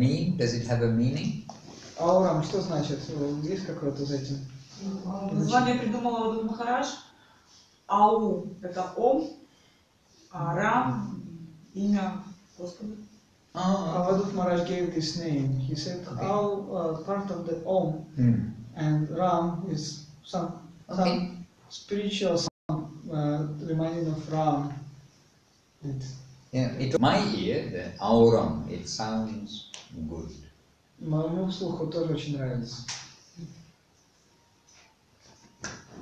mean? Does it have a meaning? Аурам, что значит? Есть какое-то за этим? Название придумал Махарадж. Ау – это Ом, а Рам – имя Господа. Avadut Maharaj gave this name. He said, Au, part of the Om, and Ram is some spiritual reminding of Ram. My ear, the Auram, it sounds good. Моему слуху тоже очень нравится.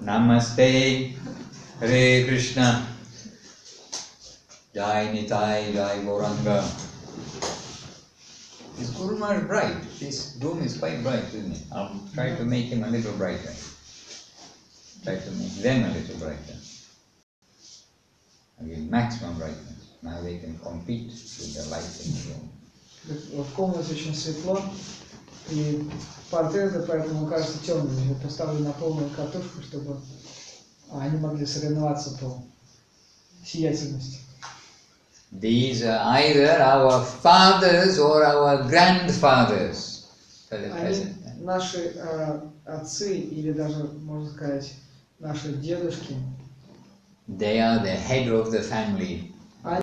Namaste, Hare Krishna, Jai Nitai, Jai Gauranga. This Guru Maharaj is bright. This room is quite bright, isn't it? I'll try to make him a little brighter. Try to make them a little brighter. I give maximum brightness. Now they can compete with the light in the room. В комнате очень светло, и портреты поэтому кажутся темными. Я поставлю на полную катушку, чтобы они могли соревноваться по сиятельности. These are either our fathers or our grandfathers for the present. Наши отцы или даже, можно сказать, наши дедушки. They are the head of the family. Они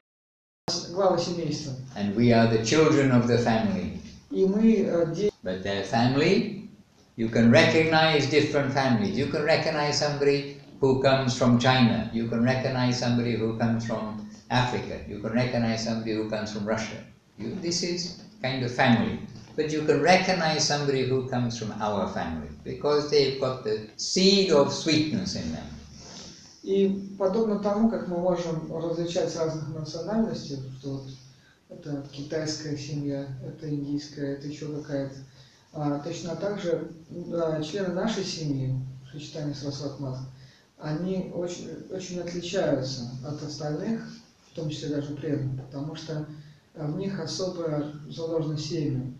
главы семейства. And we are the children of the family. И мы дети. But their family, you can recognize different families. You can recognize somebody who comes from China. You can recognize somebody who comes from Africa. You can recognize somebody who comes from Russia. This is kind of family. But you can recognize somebody who comes from our family because they've got the seed of sweetness in them. И подобно тому, как мы можем различать разных национальностей, что вот это китайская семья, это индийская, это еще какая-то, точно так же члены нашей семьи, в сочетании с Расватмат, они очень, очень отличаются от остальных, в том числе даже преданных, потому что в них особое заложено семя,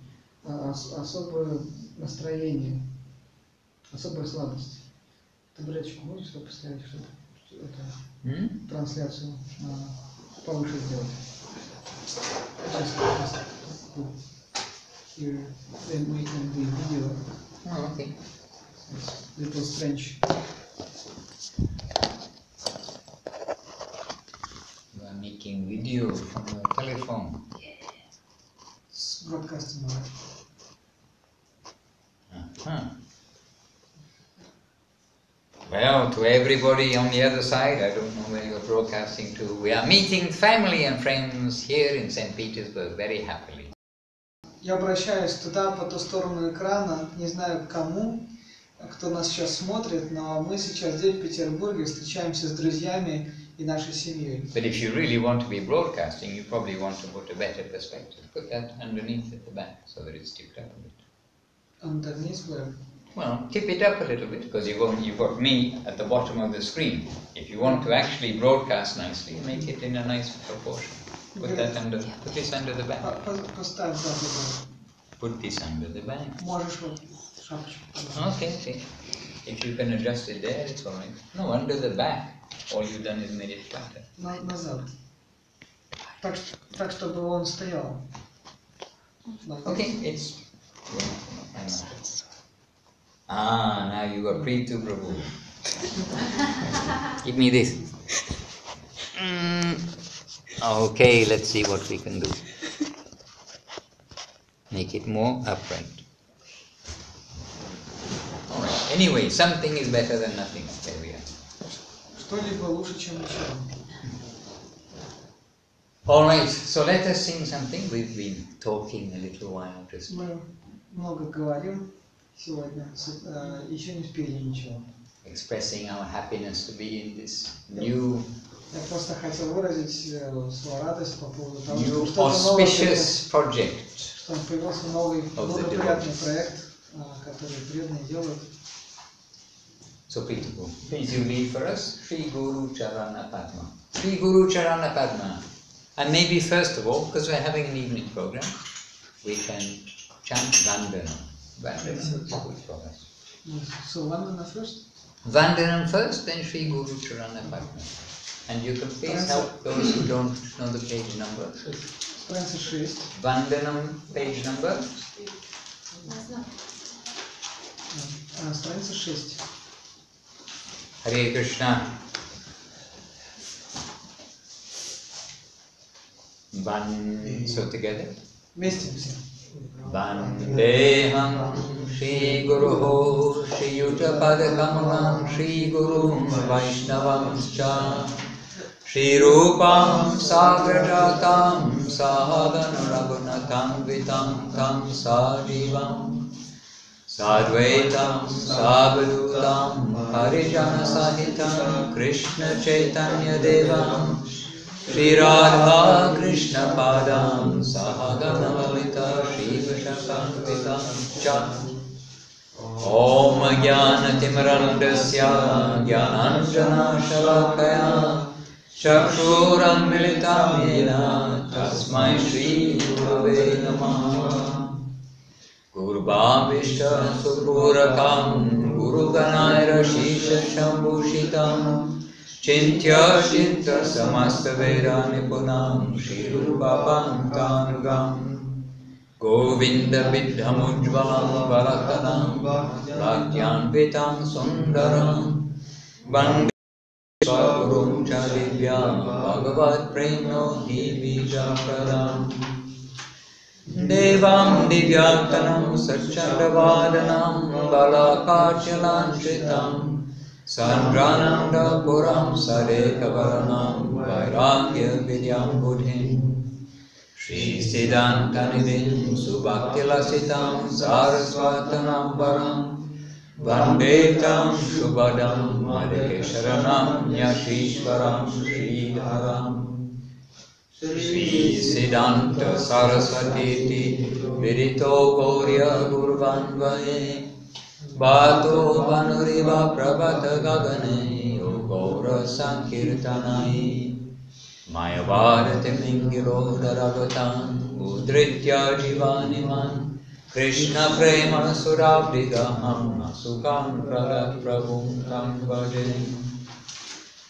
особое настроение, особая слабость. Таблеточку можешь сюда поставить, чтобы трансляцию повыше сделать? Here, then we can do video. Oh, okay. It's little strange. You are making video from your telephone. It's broadcasting. Well, to everybody on the other side, I don't know where you're broadcasting to, we are meeting family and friends here in St. Petersburg very happily. Я обращаюсь туда, по ту сторону экрана, не знаю к кому, кто нас сейчас смотрит, но мы сейчас здесь, в Петербурге, встречаемся с друзьями и нашей семьей. But if you really want to be broadcasting, you probably want to put a better perspective. Put that underneath at the back so that it's tipped up a bit. Underneath where? Well, tip it up a little bit because you've got me at the bottom of the screen. If you want to actually broadcast nicely, make it in a nice proportion. Put that under. Put this under the back. Поставь сзади. Put this under the back. Можешь вот шапочку. Okay. If you can adjust it there, it's all right. No, under the back. All you've done is made it flatter. Назад. Так, чтобы он стоял. Okay, it's. Now you got Preet to Prabhu. Give me this. Okay, let's see what we can do. Make it more upright. Alright, anyway, something is better than nothing. There we are. Что-либо лучше, чем ничего. Alright, so let us sing something. We've been talking a little while just. Мы много говорим сегодня, еще не спели ничего. Expressing our happiness to be in this new. Я просто хотел выразить свою радость по поводу того, New что новое, auspicious project. что появился новый благоприятный проект, который преданные делают. So Preet, please you lead for us. Shri Guru Charana Padma. Shri Guru Charana Padma. And maybe first of all, because we're having an evening program, we can chant Vandana. Vandana is good for us. So Vandana first? Vandanam first, then Shri Guru Charana Padma. And you can please help those who don't know the page number. Страница 6. Vandanam, page number? Страница 6. Hare Krishna. So together. Вместе все. Vandeham Shri Guruho Shri Yuttapadakamanam Shri Gurum Vaishnavamscha Shri Rupam Sagrajatam Sahagana Raghunatam Vitam Tam Sajivam Sadvaitam Savadutam Harijana Sahitam Krishna Chaitanya Devam Shri Radha Krishna Padam Sahagana Lalita Shri Vishakam Cha Om Jnana Timarandasya Jnananjana Shalakaya Chakshuram Militam Yena Tasmai Shri Gurave Namaha Guru Bhavishta Supurakam Guru Ganayra Shisha Shambhushitam Chintya Chinta Samasta Veda Nipunam Shri Rupa Pantanugam Govinda Vidham Ujvalam Balatanam Bhakyan Vitam Sundaram Vande Swagurum Chadivya Bhagavat Premno Divijam Pradam Devam Divyaktanam Satchandavadanam Balakachyam Chitam Sandrananda Puram Sadekavaranam Vairagya Vidyam Buddhim Shri Siddhanta Nidhim Subhaktilasitam Sarasvatanam Varam Vandetam Shubhadam Madhikesharanam Yashishvaram Sridharam Shri Siddhanta Saraswati Vidito Gaurya Gurvanvaye Bhato Vanuriva Prabhata Gagane Gaura Sankirtanai Mayavadati Mingiro Daragatan Udritya Jivaniman Krishna Prema Surabdigaham Asukam Pragat Prabhum Tam Bhaje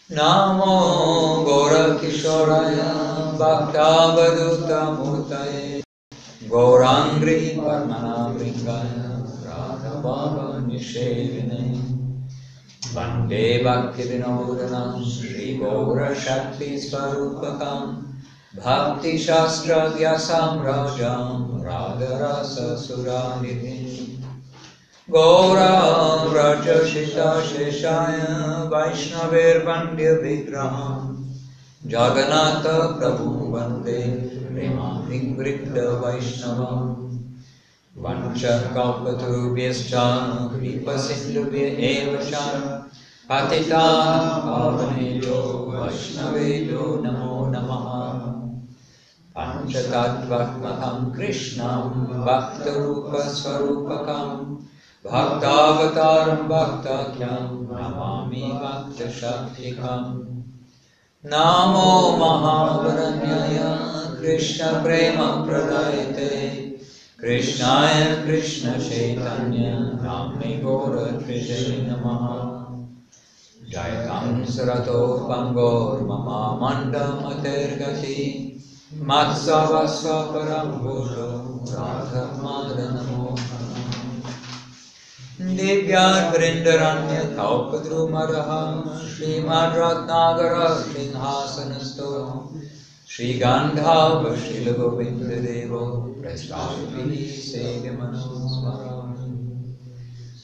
Namo Gaura Kishoraya Bhaktavaduta Murtaye Gaurangri Parmana Vringaya Baba Nishevine Vande Bhakti Vinodanam Shri Gaura Shakti Swarupakam Bhakti Shastra Vyasam Rajam Radharasa Suranidhin Gaura Raja Shita Sheshaya Vaishnaver Vandya Vigraham Jagannatha Prabhu Vande Premaming Vritta Vaishnavam Vancha kalpatarubhyascha kripa sindhubhya evacha patitanam pavanebhyo vaishnavebhyo namo namaha Panchatattvatmakam Krishnam Bhaktarupa Swarupakam Bhaktavataram Bhaktakyam Namami Bhakta Shaktikam Namo Mahavaranyaya Krishna Prema Pradayate Krishnaya Krishna Chaitanya Namni Gaura Trijaya Namaha Jayatam Sarato Pangor Mama Manda Matergati Matsavasva Param Bhojo Radha Madana Divyar Vrindaranya Kaupadrumaraha Srimad Ratnagara Sinhasanasto Shri Gandhava Shri Govinda Devo Prasthavi Sevamano Smaram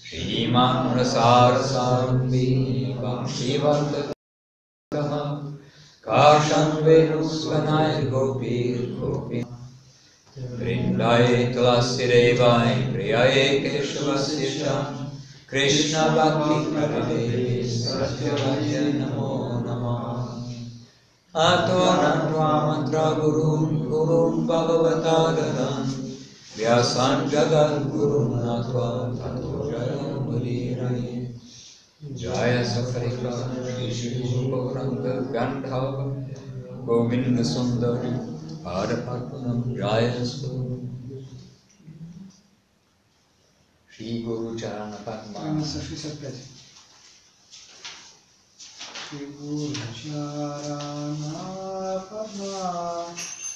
Shri Man Rasar Sarambi Bhakti Vardhakaha Karshan Venusvanai Gopir Gopir Vrindai Tulasi Devai Priyaye Keshavasya Krishna Bhakti Pradevi Satyavaya Namo Namah Ato Nandva Mantra Gurun Bhagavata Dadan Vyasan Jagat Gurun Natva Tato Jaya Muliraye Jaya Safarika Shri Gauranga Gandhava Govinda Sundari Adapatunam Jaya Su Shri Guru Charana Padma 65. Shri Guru Charana Padma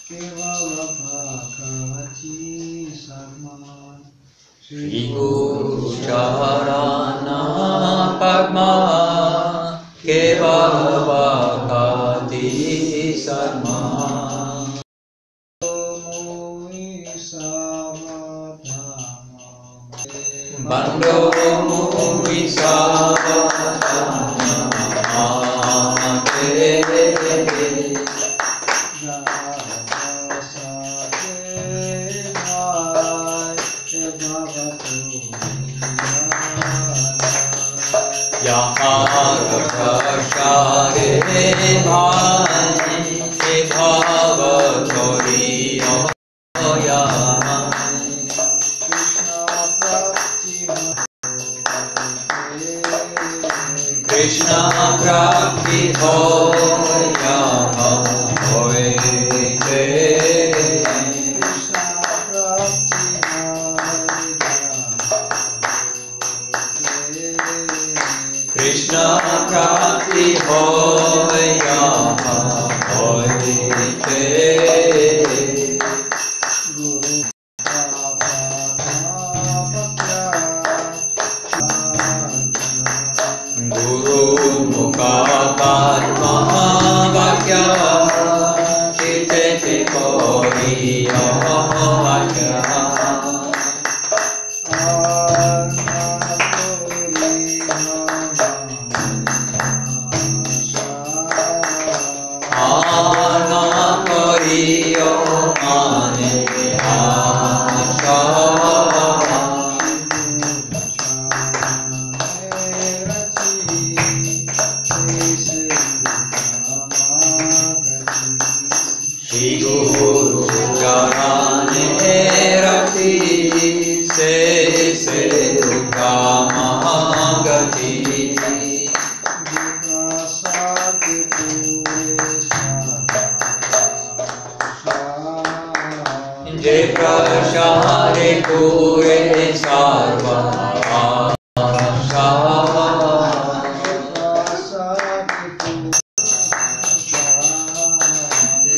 Kevala Bhakti Sarman Shri Guru Charana Padma Kevala Bhakti Sarman Bando Mui Savatana Share Bhai Bhavatori Oya Krishna Prapti Hoya Hoye Krishna Prapti Hoya Hoye Guru Mukha Padma Vakya Chitete Koriya Vakya Prashare Pure Sarva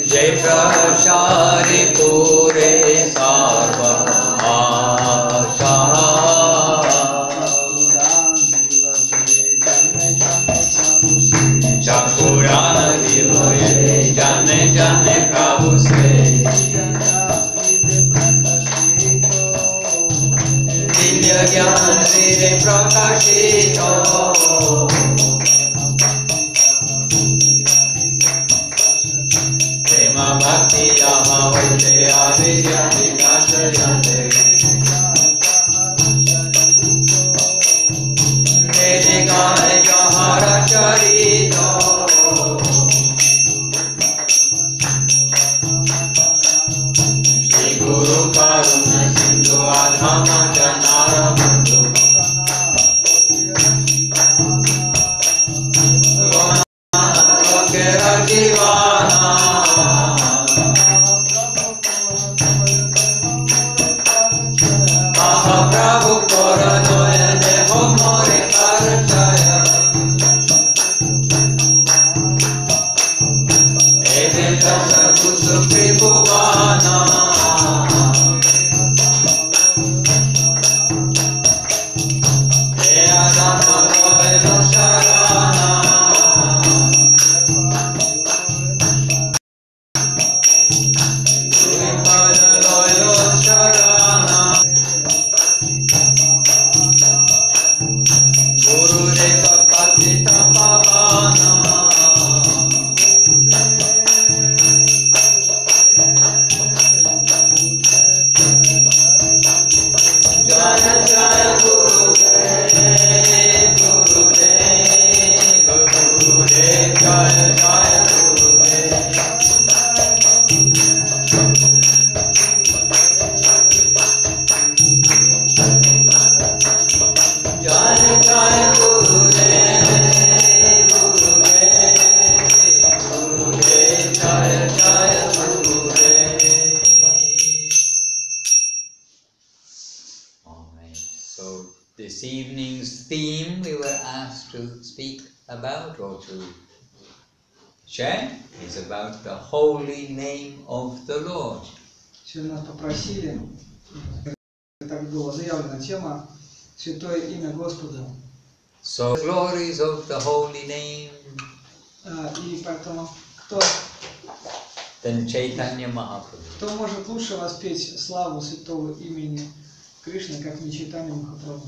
Jai Prashare Pure Sarva Chakurana Diloye Jane Jane Prabhu Se Jnana Vire Prakashito Prema Bhakti Yama Vaite Avidya Vinashayate Vede Gaya Jahara Charito Shri Guru Karuna Sindhu Adhama Janara Bandhu Lokera Jivana Mahaprabhu Koranoya Deho More Parachaya Edita Sadhu Sukri Bhuvana This evening's theme we were asked to speak about or to chant is about the holy name of the Lord. Сегодня нас попросили, так было заявлена тема «Святое имя Господа». So, the glories of the holy name. И поэтому кто Then Chaitanya Mahaprabhu. Кто может лучше воспеть славу святого имени Кришны, как не Чайтанья Махапрабху?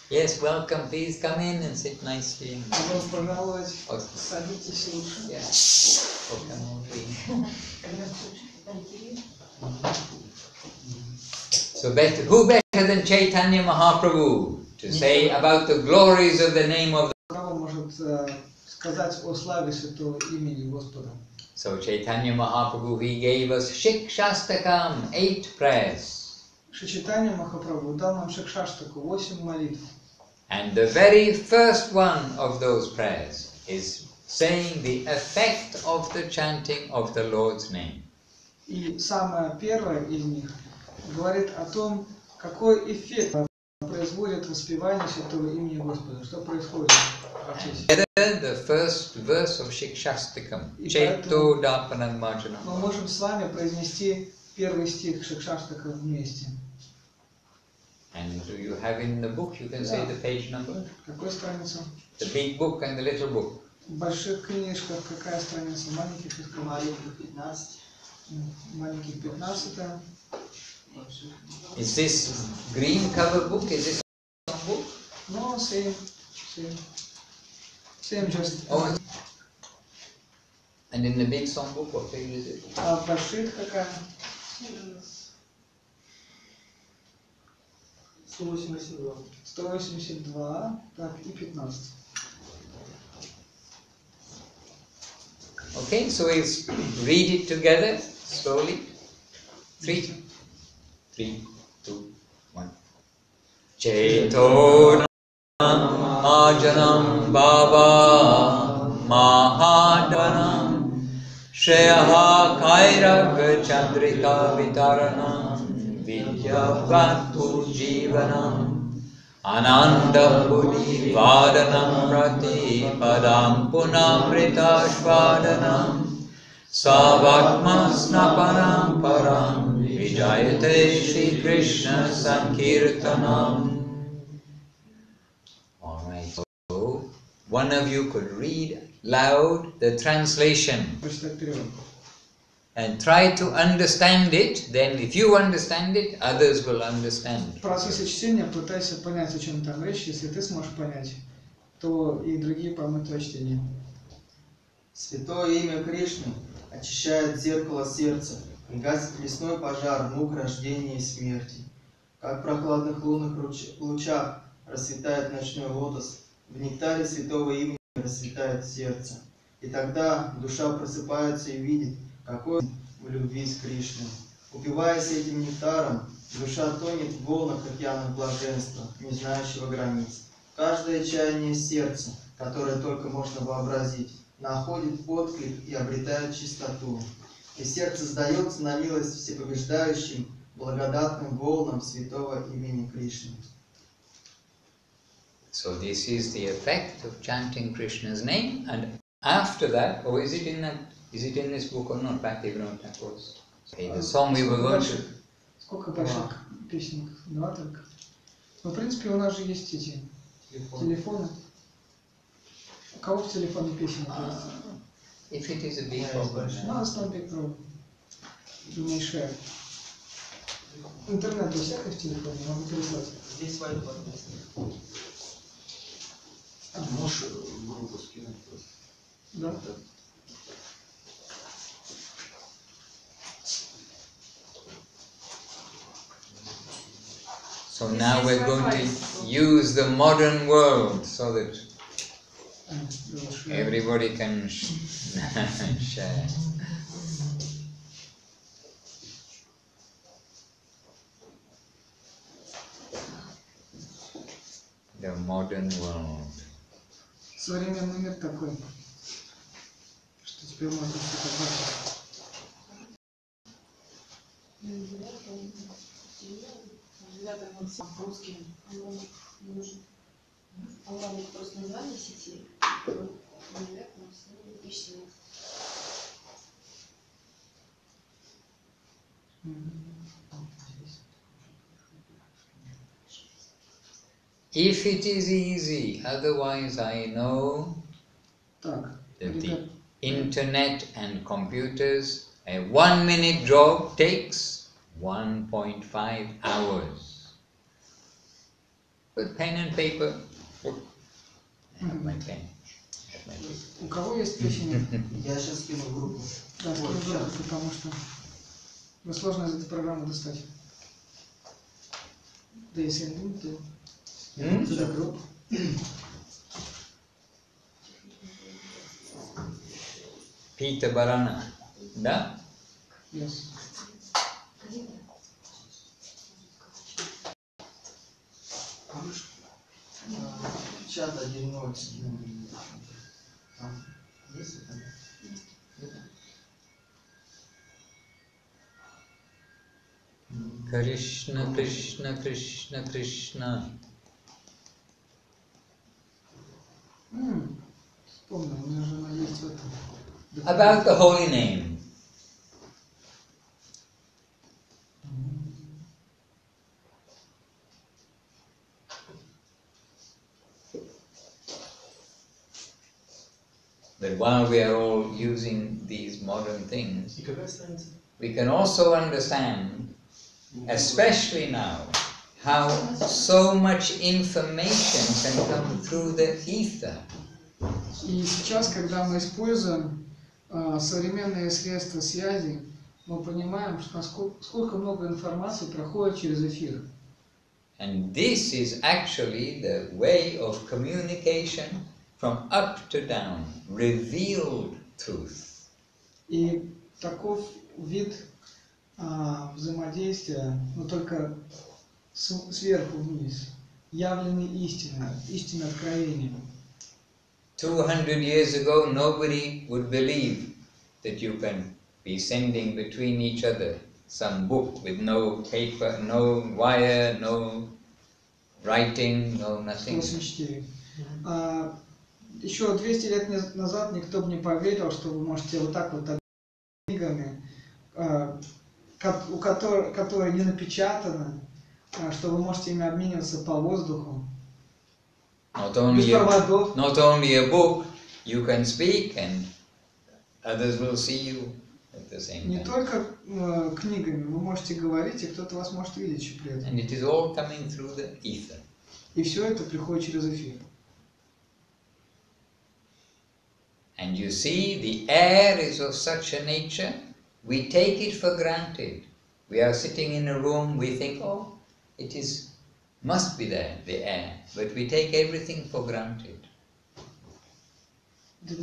Yes, welcome. Please come in and sit nicely. Добро пожаловать. Садитесь лучше. Yeah. So who better than Chaitanya Mahaprabhu to say about the glories of the name of the Кто может сказать о славе святого имени Господа? So Chaitanya Mahaprabhu, he gave us Shikshastakam, 8 prayers. Чайтанья Махапрабху дал нам Шикшаштаку 8 молитв. And the very first one of those prayers is saying the effect of the chanting of the Lord's name. И самое первое из них говорит о том, какой эффект производит воспевание святого имени Господа. Что происходит в процессе? The first verse of Shikshastakam, Cheto Dapanam Marjanam. Мы можем с вами произнести первый стих Шикшаштака вместе. And do you have in the book, you can say the page number? Какой страница? The big book and the little book. В больших книжках какая страница? Маленьких искать? Маленьких 15. Маленьких 15. Is this green cover book? Is this some book? No, same. Same just. Oh, and in the big song book, what page is it? А в больших какая? 182. 182, так, и 15. Okay, so we'll read it together, slowly. 3, 2, 1. Chetonam Ajanam Baba Mahadanam Shreyaha Kairaga Chandrika Vitaranam Vidyavatu Jivanam Ananda Buddhi Vadanam Prati Padam Punamrita Shvadanam Savatma Snapanam Param Vijayate Shri Krishna Sankirtanam. Alright, so one of you could read loud the translation and try to understand it. Then if you understand it, others will understand. В процессе чтения пытайся понять, о чем там речь. Если ты сможешь понять, то и другие поймут твое чтение. Святое имя Кришны очищает зеркало сердца и гасит лесной пожар мук рождения и смерти. Как в прохладных лунных лучах расцветает ночной лотос, в нектаре святого имени расцветает сердце. И тогда душа просыпается и видит, какой в любви с Кришной. Упиваясь этим нектаром, душа тонет в волнах океана блаженства, не знающего границ. Каждое чаяние сердца, которое только можно вообразить, находит отклик и обретает чистоту. И сердце сдается на милость всепобеждающим, благодатным волнам святого имени Кришны. So this is the effect of chanting Krishna's name, and after that, or is it in this book or not? Bhakti Vinod Thakur's. Okay, the song we were going to. Сколько больших песен? 2 только. Ну, в принципе, у нас же есть эти телефоны. У кого в телефоне песни есть? If it is a big problem. No, it's not big problem. You may share. Интернет у всех в телефоне, могу переслать. Здесь свою подписку. Можешь в группу скинуть просто? Да. So now we're going to use the modern world so that everybody can share. The modern world. Современный мир такой, что теперь можно что-то бачить. Русским. Аураме просто название сети. If it is easy, otherwise I know Так, that the ребят, internet and computers, a 1 minute job takes 1.5 hours. Put pen and paper. I have my pen. I have my paper. у кого есть печень? Я сейчас скину в группу. Да, скину в группу, потому что сложно из этой программы достать. Да, если не думаю, то сюда группу. Pita Barana. Да? Yes. Чат 1.0 скину. Там есть это? Krishna, Krishna, Krishna, Krishna. Вспомнил, у меня жена есть в этом. About the holy name. But while we are all using these modern things, И какая страница? we can also understand, especially now, how so much information can come through the ether. И сейчас, когда мы используем современные средства связи, мы понимаем, что сколько много информации проходит через эфир. And this is actually the way of communication from up to down, revealed truth. И таков вид взаимодействия, но только сверху вниз, явленные истины, истинное откровение. 200 years ago, nobody would believe that you can be sending between each other some book with no paper, no wire, no writing, no nothing. 84. Еще 200 лет назад никто бы не поверил, что вы можете вот так вот книгами, которые не напечатаны, что вы можете ими обмениваться по воздуху. Not only a book, you can speak and others will see you at the same Не time. только книгами, вы можете говорить, и кто-то вас может видеть еще при этом. And it is all coming through the ether. И все это приходит через эфир. And you see, the air is of such a nature, we take it for granted. We are sitting in a room, we think, oh, must be there, the air. But we take everything for granted. The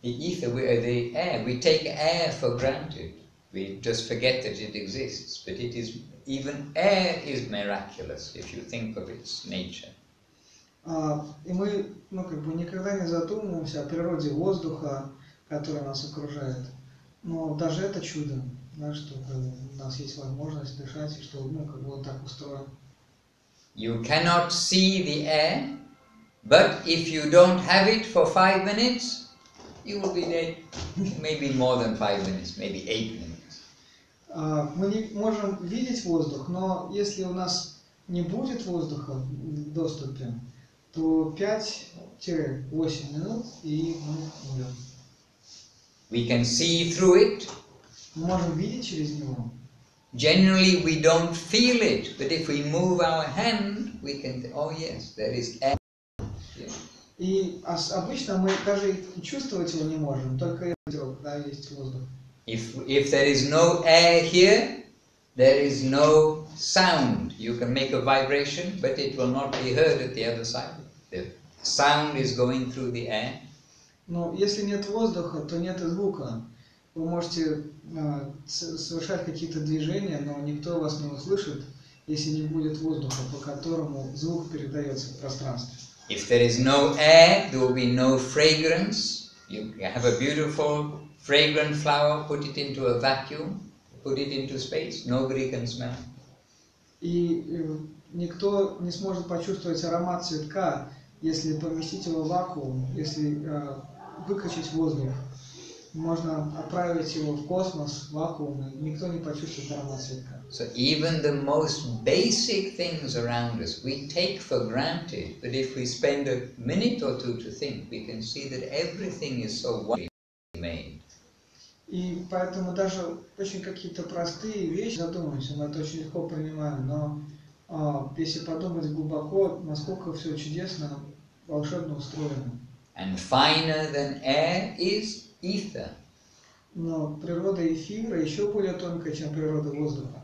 ether, the air, we take air for granted. We just forget that it exists. But even air is miraculous if you think of its nature. И мы никогда не задумываемся о природе воздуха, который нас окружает. Но даже это чудо, да, что у нас есть возможность дышать, и что он так устроен. You cannot see the air, but if you don't have it for 5 minutes, you will be dead. Maybe more than 5 minutes, maybe 8 minutes. Мы не можем видеть воздух, но если у нас не будет воздуха в доступе, то 5-8 минут, и мы умрем. We can see through it. Мы можем видеть через него. Generally, we don't feel it, but if we move our hand, we can. Oh yes, there is air. Yeah. И обычно мы даже чувствовать его не можем, только когда есть воздух. If there is no air here, there is no sound. You can make a vibration, but it will not be heard at the other side. The sound is going through the air. Но если нет воздуха, то нет и звука. Вы можете совершать какие-то движения, но никто вас не услышит, если не будет воздуха, по которому звук передается в пространстве. If there is no air, there will be no fragrance. You have a beautiful, fragrant flower, put it into a vacuum, put it into space, nobody can smell. И никто не сможет почувствовать аромат цветка, Если поместить его в вакуум, если выкачать воздух, можно отправить его в космос, в вакуум, и никто не почувствует аромат цветка. So even the most basic things around us we take for granted, but if we spend a minute or two to think, we can see that everything is so wonderfully made. И поэтому даже очень какие-то простые вещи, задумаемся, мы это очень легко понимаем, но если подумать глубоко, насколько все чудесно, волшебно устроено. And finer than air is ether. Но природа эфира еще более тонкая, чем природа воздуха.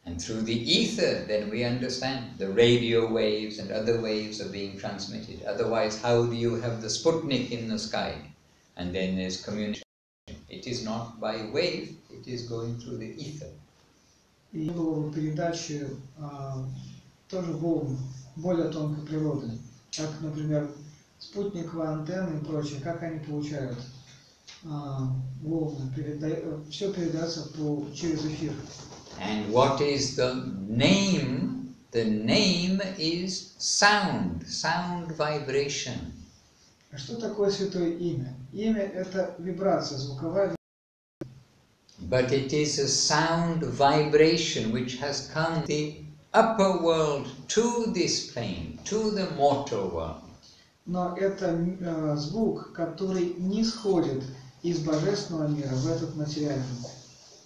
And through the ether, then we understand the radio waves and other waves are being transmitted. Otherwise, how do you have the Sputnik in the sky? And then there's communication. It is not by wave, it is going through the ether. И было бы передачи тоже волн более тонкой природы, как, например, спутниковые антенны и прочее, как они получают волны, все передается через эфир. And what is the name? The name is sound, sound vibration. А что такое святое имя? Имя – это вибрация, звуковая вибрация. But it is a sound vibration which has come from the upper world to this plane, to the mortal world. Но это звук, который не сходит из божественного мира в этот материальный.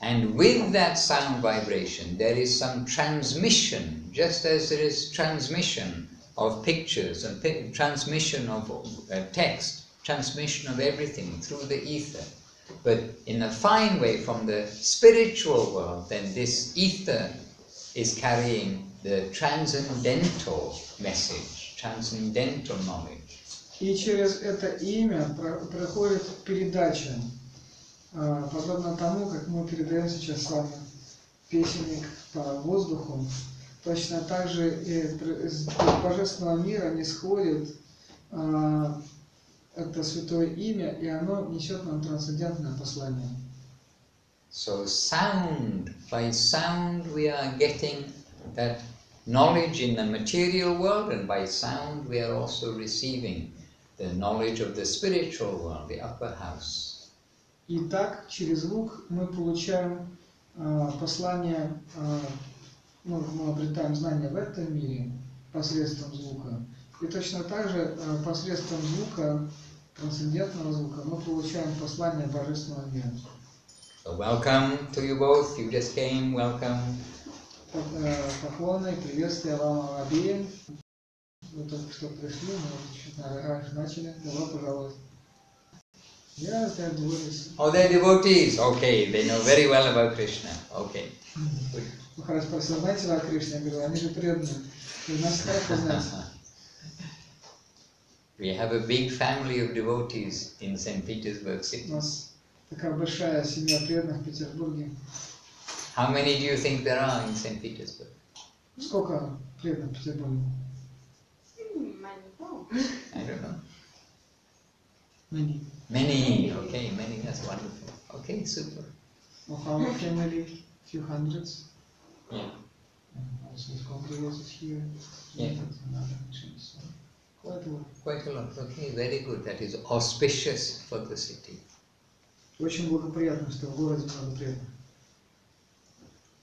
And with that sound vibration, there is some transmission, just as there is transmission of pictures and transmission of text, transmission of everything through the ether. But in a fine way, from the spiritual world, then this ether is carrying the transcendental message, transcendental knowledge. И через это имя проходит передача, подобно тому, как мы передаем сейчас с вами песенник по воздуху. Точно так же из божественного мира не сходит это святое имя, и оно несет нам трансцендентное послание. So sound, by sound we are getting that knowledge in the material world, and by sound we are also receiving the knowledge of the spiritual world, the upper house. И так, через звук мы получаем послание, мы обретаем знания в этом мире посредством звука. И точно так же посредством звука, трансцендентного звука, мы получаем послание божественного мира. So welcome to you both. You just came. Welcome. Поклоны, приветствия вам обеим. Вы только что пришли, мы чуть раньше начали. Добро пожаловать. Yes, they are devotees. Oh, they're devotees. Okay, they know very well about Krishna. Okay. Махарадж спросил, знаете вы о Кришне? Я говорю, они же преданные. Вы нас хорошо знаете. We have a big family of devotees in St. Petersburg У city. нас такая большая семья преданных в Петербурге. How many do you think there are in St. Petersburg? Сколько преданных в Петербурге? I don't know. Many. Many. Okay, many. That's wonderful. Okay, super. Of our family, few hundreds. Yeah. Also congregated here. Yeah. And other missions. Quite a lot. Quite a lot. Okay, very good. That is auspicious for the city. Очень благоприятно, что в городе много преданных.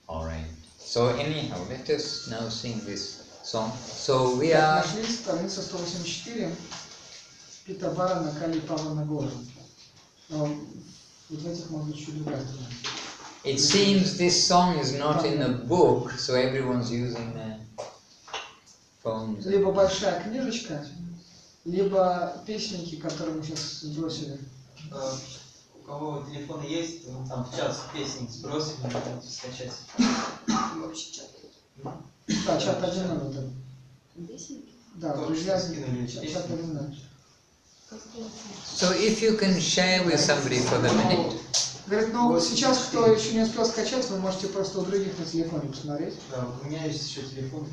All right. So anyhow, let us now sing this song. So we are. Нашли страница 184. Питабара на Кали Павана Гора. Вот в этих может быть чуть другая страница. It seems this song is not in the book, so everyone's using their phones. Либо большая книжечка, либо песенники, которые мы сейчас сбросили. У кого телефон есть, там в час песни сбросили, можете скачать. Общий чат. Да, чат 1.0 вот этот. Песенки? Да, друзья, чат 1.0. So if you can share with somebody for the minute. Говорит, ну сейчас, кто еще не успел скачать, вы можете просто у других на телефоне посмотреть. Да, вот у меня есть еще телефон.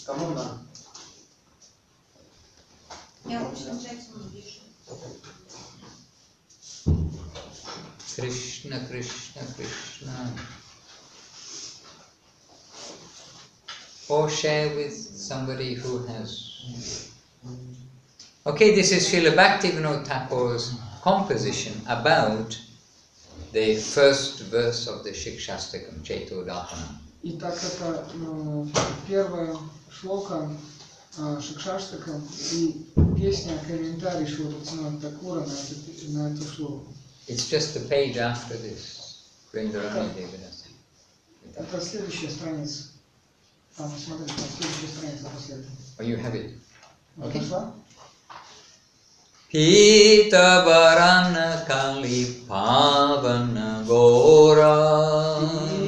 Кому надо? Я очень Джексона вижу. Krishna, Krishna, Krishna. Or share with somebody who has... Okay, this is Srila Bhaktivinoda Thakur's composition about the first verse of the Shikshastakam, Chaitodahana. Итак, это первая шлока Шикшаштакам и песня, комментарий Шрила Бхактивинода Thakura на эту шлоку. It's just the page after this. Это следующая страница. Там, смотрите, там следующая страница после этого. Oh, you have it. Okay. Нашла? Pita Varana Kali Pavana Gora.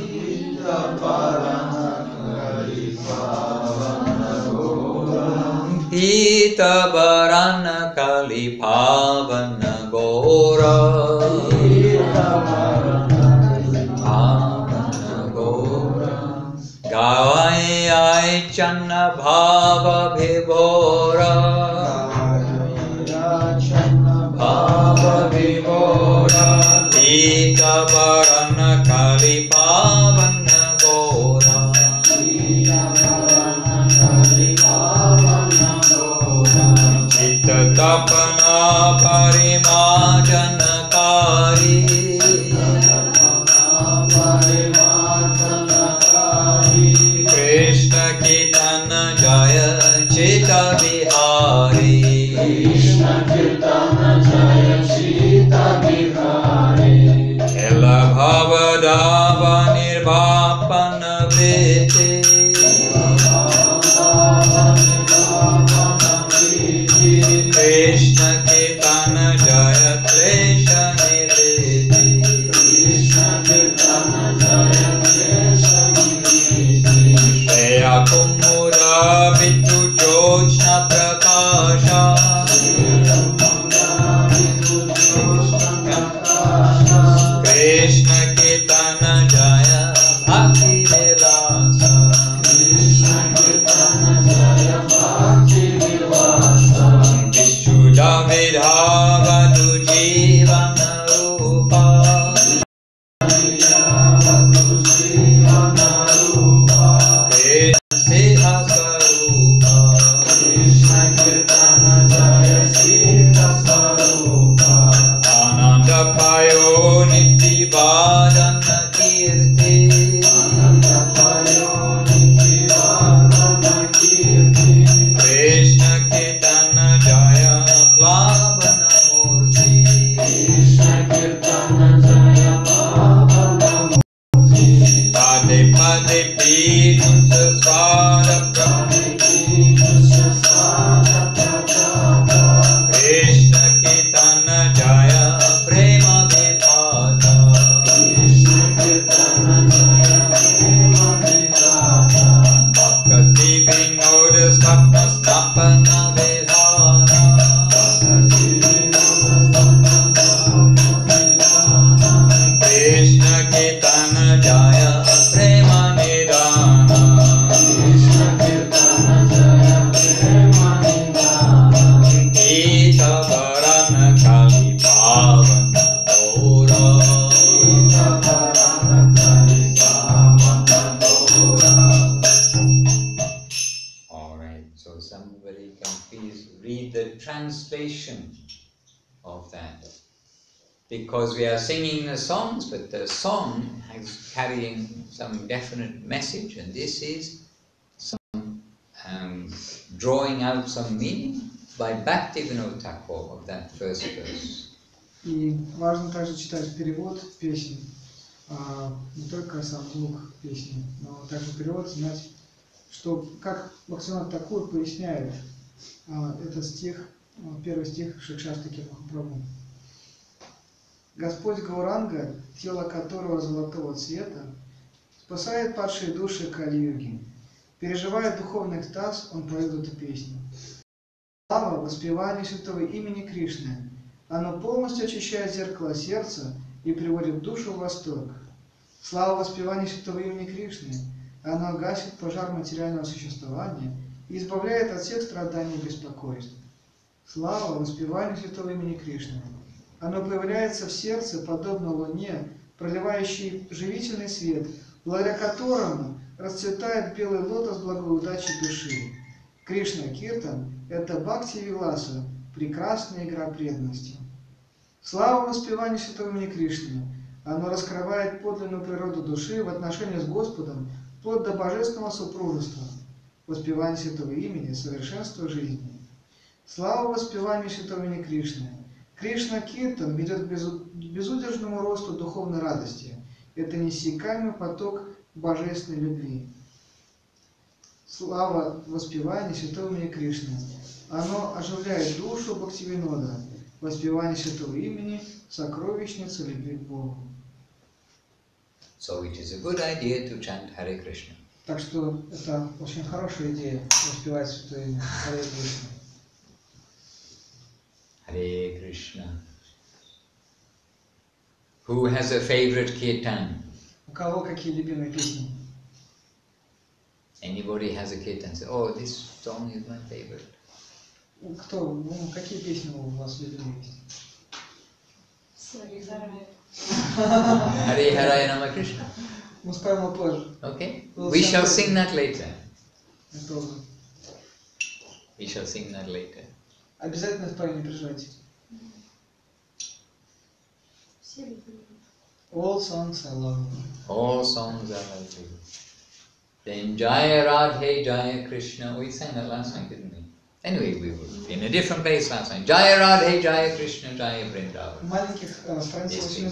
Pita Varana Kali Pavana Gora. Pita Varana Kali Pavana Gora. Pita Varana Pavana Gora. Gavai Ai Channa Bhava Vibhora. Bhava Vibhora. Pita Varana Kali Pavana Gora. Pita Varana Kali Pavana Gora. Chitta Tapana Parimajana Kari. Krishna Kitana Jaya Chitta Vihari. Krishna Kitana Jaya Chitta Vihari. Khela Bhavadava Nirvapana Vriti. Krishna Kitana Jaya Klesha Nivriti. Krishna Kitana Jaya Klesha Nivriti. Shreya Kumura Vitu Jyotsna Prakasha. Krishna Kitana Jaya Bhakti Vilasa. Krishna Kitana Jaya Bhakti Vilasa. Vishuddha Vidhavatu Jivana Rupa. Krishna Siddha Sarupa. Krishna Kitana Jaya Siddha Sarupa. Ananda Payo Niti Vadana Kirti. Ananda Payo Niti Vadana Kirti. Krishna Kitana Jaya Plavana Murti. Krishna Kitana Jaya Plavana Murti. Pade Pade Pidunsa Svada Prabhu. Krishna Kitana Jaya Prema Vipata. Krishna Kitana Jaya Prema Vipata. Bhakti Vinoda Sapna Snapana Vedhana. Bhakti Vinoda Sapna Vedhana. Krishna Kitana Jaya Prema Nidana. Krishna Kitana Jaya Prema Nidana. Pita Varana Kali Pavana Gora. Pita Varana Kali Pavana Gora. Alright, so somebody can please read the translation of that. Because we are singing the songs, but the song is carrying some definite message, and this is some drawing out some meaning by Bhaktivinoda Thakur of that first verse. И важно также читать перевод песни, не только сам звук песни, но также перевод, знать, что как Бхактивинод Тхакур поясняет этот стих, первый стих Шикшаштаки Махапрабху. Господь Гауранга, тело которого золотого цвета, спасает падшие души Кали-юги. Переживая духовный экстаз, он поет эту песню. Слава воспеванию святого имени Кришны. Оно полностью очищает зеркало сердца и приводит душу в восторг. Слава воспеванию святого имени Кришны. Оно гасит пожар материального существования и избавляет от всех страданий и беспокойств. Слава воспеванию святого имени Кришны. Оно появляется в сердце, подобно луне, проливающей живительный свет, благодаря которому расцветает белый лотос благой удачи души. Кришна Киртан – это Бхакти Виласа, прекрасная игра преданности. Слава воспеванию святого имени Кришны. Оно раскрывает подлинную природу души в отношении с Господом, вплоть до божественного супружества. Воспевание святого имени – совершенство жизни. Слава воспеванию святого имени Кришны. Кришна Киртан ведет к безудержному росту духовной радости. Это неиссякаемый поток божественной любви. Слава воспеванию святого имени Кришны. Оно оживляет душу Бхактивинода. Воспевание святого имени – сокровищница любви к Богу. So it is a good idea to chant Hare Krishna. Так что это очень хорошая идея воспевать святое имя Харе Кришна. Hare Krishna. Who has a favorite kirtan? У кого какие любимые песни? Anybody has a kirtan? Say, oh, this song is my favorite. Кто? Какие песни у вас любимые? Hare Hare Nama Krishna. Мы споем его позже. Okay? We shall sing that later. Это We shall sing that later. обязательно споем, не переживайте. All songs I love you. All songs are lovely. Then Jaya Radhe Jaya Krishna. We sang that last night, didn't we? Anyway, we were in a different place last night. Jaya Radhe Jaya Krishna Jaya Vrindavan. Маленьких страниц 82.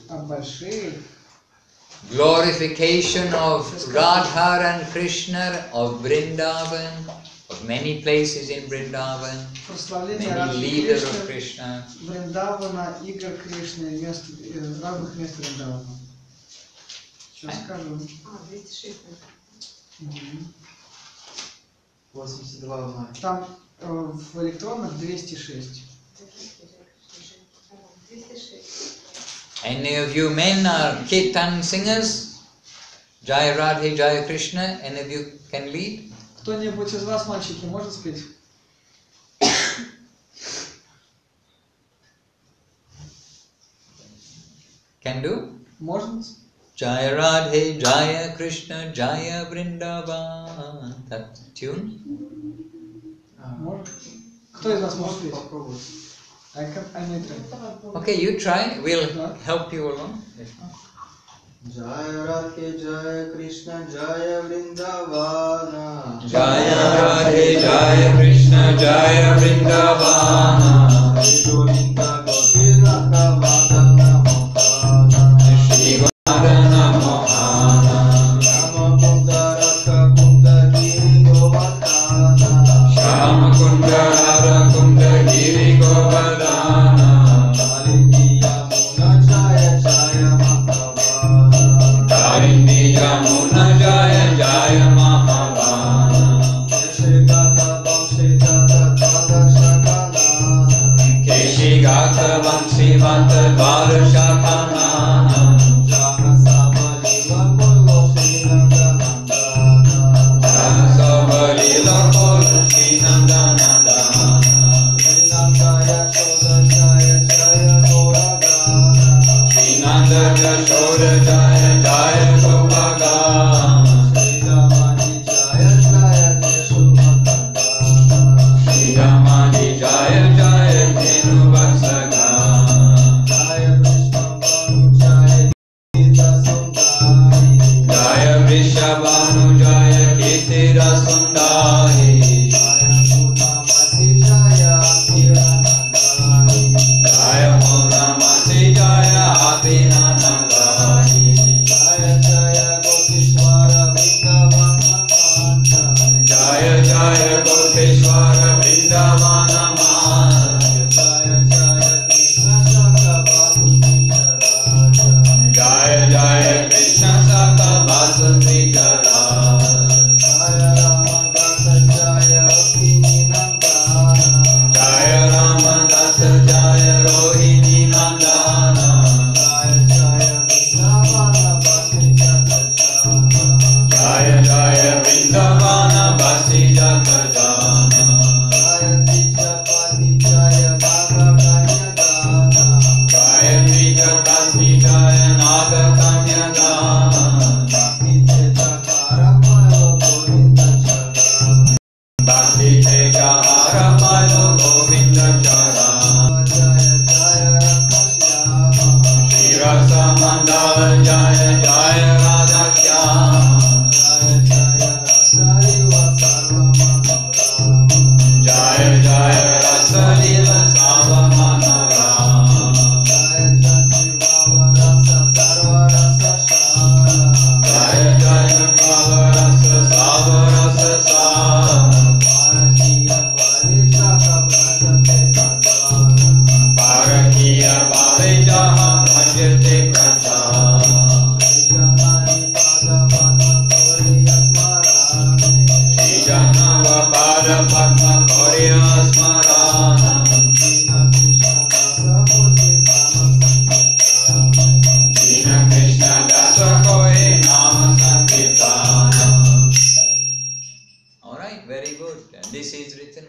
А большие Glorification of Radha and Krishna, of Vrindavan, of many places in Vrindavan, прославление many Радхи leaders of Кришны, Krishna. Вриндавана, игр Кришны, разных мест Вриндавана. Сейчас скажу. 206. Мгм. 82 в мае. Там в электронных 206. 206. Any of you men are kirtan singers? Jaya Radhe Jaya Krishna, any of you can lead? Кто-нибудь из вас, мальчики, может спеть? Can do? Может? Jaya Radhe Jaya Krishna Jaya Vrindavan. That tune? Может? Кто из вас может спеть? Попробовать. I may try. Okay, you try. We'll help you along. Jaya Radhe Jaya Krishna Jaya Vrindavana. Jaya Radhe Jaya Krishna Jaya Vrindavana. Govinda Gopinath Vadana Mohana. Shri Vadana Mohana. Shama Kunda Radha Kunda Giri Govardhana. Shama Kunda Radha Kunda Giri Govardhana. Kalindi Yamuna Jaya Jaya Mahavana. Kalindi Yamuna Jaya Jaya Mahavana. Keshigata Vamshigata Dvadashakanana. Keshigata Vamsivata Dvadashakanana. Jahasabhalila Kolo Srinandanandana. Sabalila Kolo Srinandanandana. Srinandaya Shoda Jaya Jaya Goradana. Srinanda Jashoda Jaya Jaya Gopagana.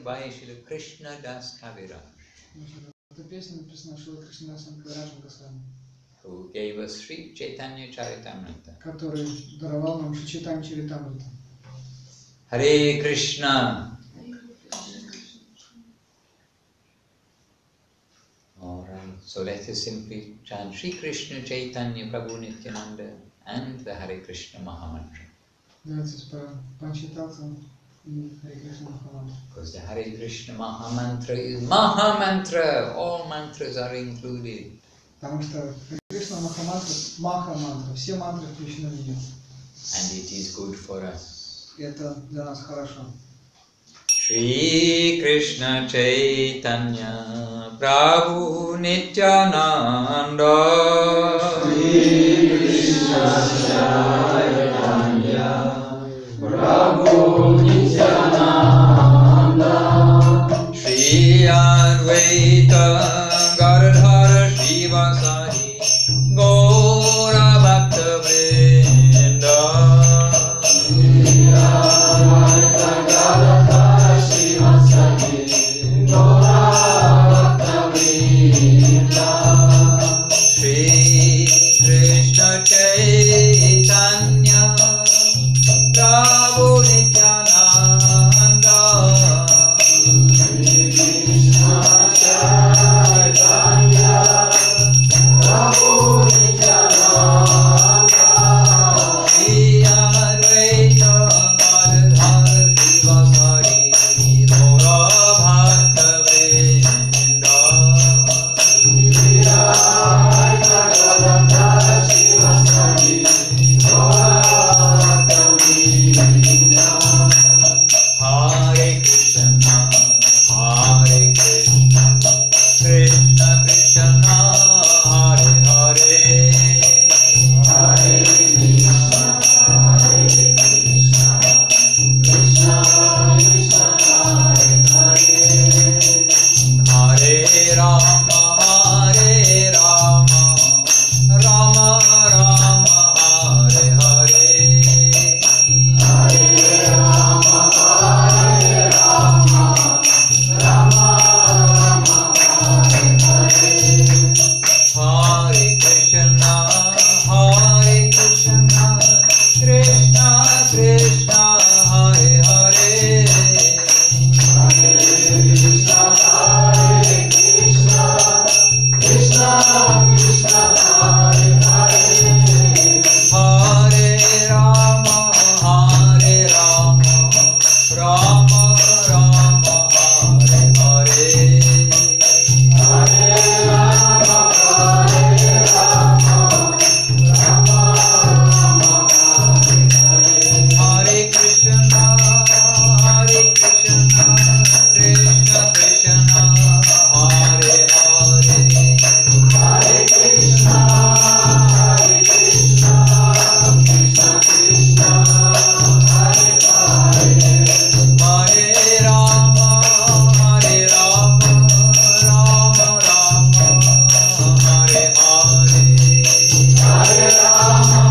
by Shri Krishna Das Kaviraj, Эта песня написана Шрила Кришнадасом Кавираджем Госвами, who gave us Sri Chaitanya Charitamrita. который даровал нам Шри Чайтанья Чаритамрита. Hare Krishna. Alright, so let us simply chant Shri Krishna Chaitanya Prabhu Nityananda and the Hare Krishna Mahamantra. Давайте почитаться и Харе Кришна Махамантра. Because the Hare Krishna Mahamantra is Mahamantra, all mantras are included. Потому что Харе Кришна Махамантра, Махамантра, все мантры включены в нее. And it is good for us. И это для нас хорошо. Shri Krishna Chaitanya Prabhu Nityananda. Shri Krishna Chaitanya Prabhu Nityananda. Shri Advaita Gadadhara Shivasari Gaura Bhakta Vrinda. Shri Advaita Gadadhara Shivasari Gaura Bhakta Vrinda. Shri Krishna Chaitanya Prabhu Nityananda. Shri Krishna Chaitanya Prabhu Nityananda. Shri Advaita Gadadhara Shivasari Gaura Bhakta Vrinda. Shri Advaita Gadadhara Shivasari Gaura Bhakta Vrinda. Hare Krishna, Krishna Krishna, Hare Hare, Hare Krishna, Krishna Krishna, Hare Hare. Hare Rama, Rama Rama, Hare Hare. Hare Rama, Rama Rama, Hare Hare. Hare Krishna, Krishna Krishna, Hare Hare. Hare Krishna, Krishna Krishna, Hare Hare. Hare Rama, Rama Rama, Hare Hare. Hare Rama, Rama Rama, Hare Hare. Hare Krishna, Krishna Krishna, Hare Hare. Hare Krishna, Krishna Krishna, Hare Hare. Hare Rama, Rama Rama, Hare Hare. Hare Rama,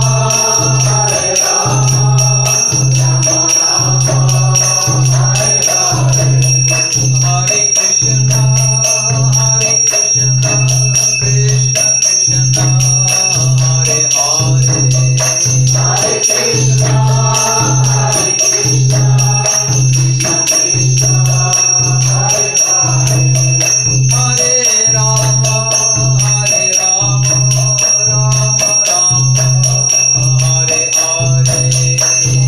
Hare Krishna, Krishna Krishna, Hare Hare. Hare Krishna, Krishna Krishna, Hare Hare. Hare Rama, Rama Rama, Hare Hare.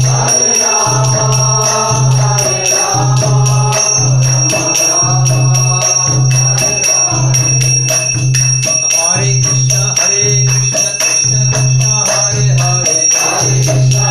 Hare Rama, Hare Krishna, Krishna Krishna, Hare Hare. Hare Krishna,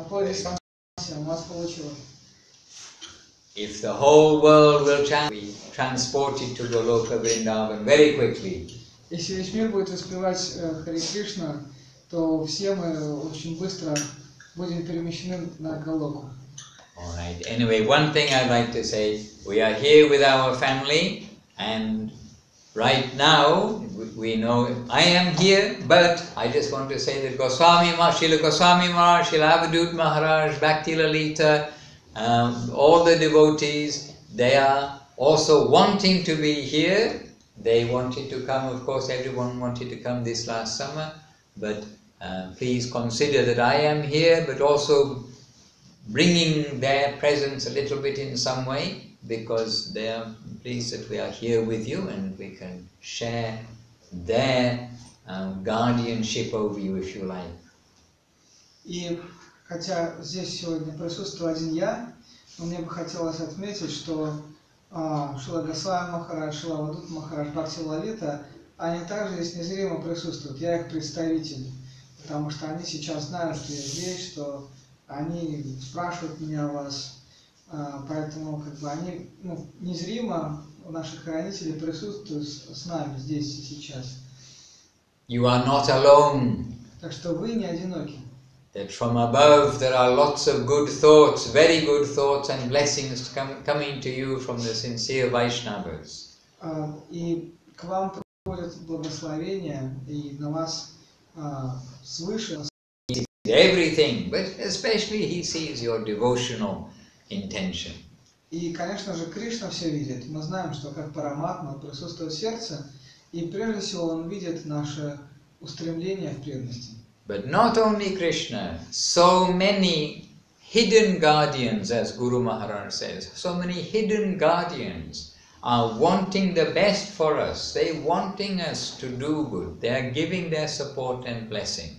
Аплодисменты, у вас получилось. If the whole world will be transported to the Loka Vrindavan very quickly. Если весь мир будет воспевать Харе Кришна, то все мы очень быстро будем перемещены на Галоку. Alright, anyway, one thing I'd like to say, we are here with our family, and right now, we know I am here, but I just want to say that Srila Goswami Maharaj, Srila Avadut Maharaj, Bhakti Lalita, all the devotees, they are also wanting to be here. They wanted to come, of course, everyone wanted to come this last summer, but please consider that I am here, but also bringing their presence a little bit in some way, because they are pleased that we are here with you and we can share their guardianship over you, if you like. И хотя здесь сегодня присутствую один я, но мне бы хотелось отметить, что Шрила Госвами Махарадж, Шрила Авадут Махарадж, Бхакти Лалита, они также здесь незримо присутствуют. Я их представитель, потому что они сейчас знают, что я здесь, что они спрашивают меня о вас, поэтому как бы они незримо, наши хранители присутствуют с нами здесь и сейчас. You are not alone. Так что вы не одиноки. That from above there are lots of good thoughts, very good thoughts and blessings coming to you from the sincere Vaishnavas. И к вам приходят благословения, и на вас свыше. Everything, but especially he sees your devotional intention. И, конечно же, Кришна все видит. Мы знаем, что как Параматма присутствует в сердце, и прежде всего он видит наше устремление в преданности. But not only Krishna, so many hidden guardians, as Guru Maharaj says, so many hidden guardians are wanting the best for us. They wanting us to do good. They are giving their support and blessing.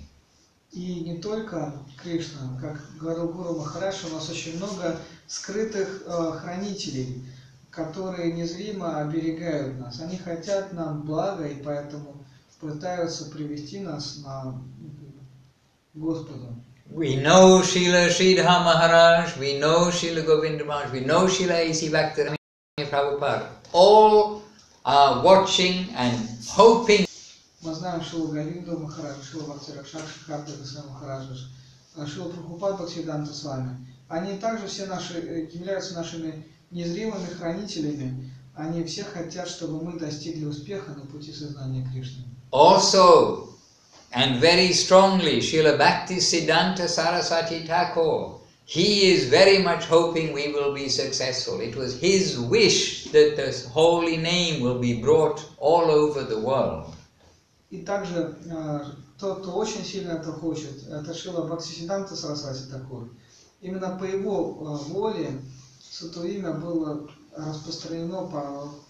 И не только Кришна, как говорил Гуру Махарадж, у нас очень много скрытых хранителей, которые незримо оберегают нас. Они хотят нам блага, и поэтому пытаются привести нас на Господу. We know Srila Sridhar Maharaj, we know Srila Govinda Maharaj, we know Srila A.C. Bhakti Prabhupada. All are watching and hoping. Мы знаем Шрилу Говинду Махараджа, Шрилу Бхакти Ракшакши Харда Госвами Махараджа, Шрилу Прабхупад Бхактисиданта с вами. Они также все являются нашими незримыми хранителями. Они все хотят, чтобы мы достигли успеха на пути сознания Кришны. Also, and very strongly, Srila Bhaktisiddhanta Saraswati Thakur, he is very much hoping we will be successful. It was his wish that the holy name will be brought all over the world. И также тот, кто очень сильно это хочет, это Шрила Бхактисиданта Сарасвати Такур. Именно по его воле Святое имя было распространено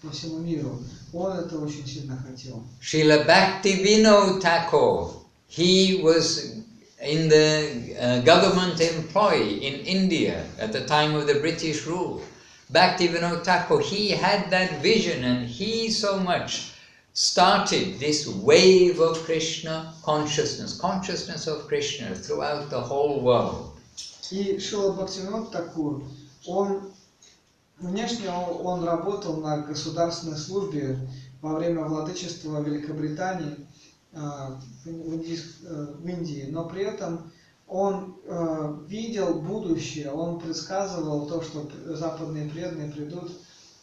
по всему миру. Он это очень сильно хотел. Srila Bhaktivinoda Thakur, he was in the government employ in India at the time of the British rule. Bhaktivinoda Thakur, he had that vision, and he so much started this wave of Krishna consciousness of Krishna throughout the whole world. И Шрила Бхактивинода Такур, внешне он работал на государственной службе во время владычества Великобритании в Индии, но при этом он видел будущее, он предсказывал то, что западные преданные придут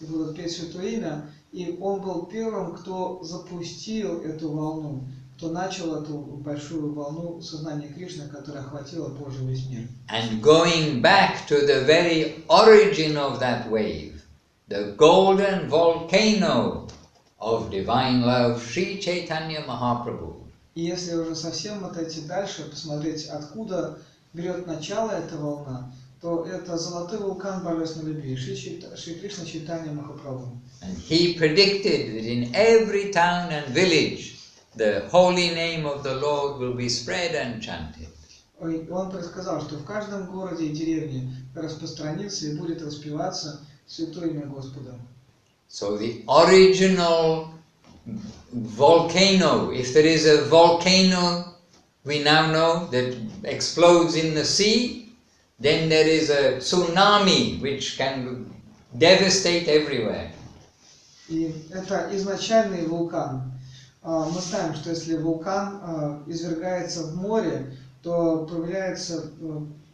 и будут петь Святое имя, и он был первым, кто запустил эту волну, кто начал эту большую волну сознания Кришны, которая охватила позже весь мир. And going back to the very origin of that wave, the golden volcano of divine love, Sri Chaitanya Mahaprabhu. И если уже совсем отойти дальше, посмотреть, откуда берет начало эта волна, то это золотой вулкан божественной любви, Шри Кришна Чайтанья Махапрабху. And he predicted that in every town and village, the holy name of the Lord will be spread and chanted. Он предсказал, что в каждом городе и деревне распространится и будет воспеваться Святое имя Господа. So the original volcano, if there is a volcano, we now know, that explodes in the sea, then there is a tsunami which can devastate everywhere. И это изначальный вулкан. Мы знаем, что если вулкан извергается в море, то появляется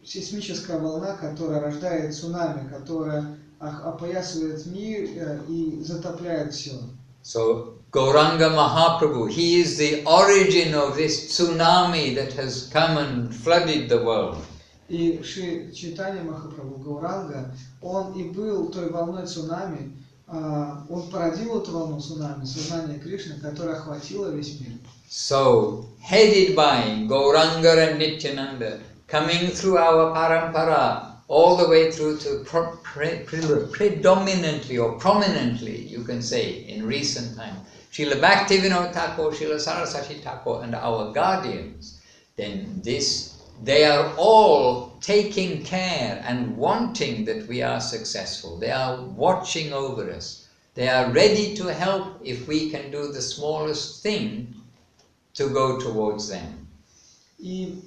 сейсмическая волна, которая рождает цунами, которая опоясывает мир и затопляет все. So Gauranga Mahaprabhu, he is the origin of this tsunami that has come and flooded the world. И Шри Чайтанья Махапрабху Гауранга, он и был той волной цунами, он породил эту волну цунами, сознание Кришны, которая охватила весь мир. So, headed by Gauranga and Nityananda, coming through our parampara, all the way through to predominantly or prominently, you can say, in recent time, Srila Bhaktivinoda Thakur, Srila Saraswati Thakur, and our guardians, then they are all taking care and wanting that we are successful. They are watching over us. They are ready to help if we can do the smallest thing to go towards them. И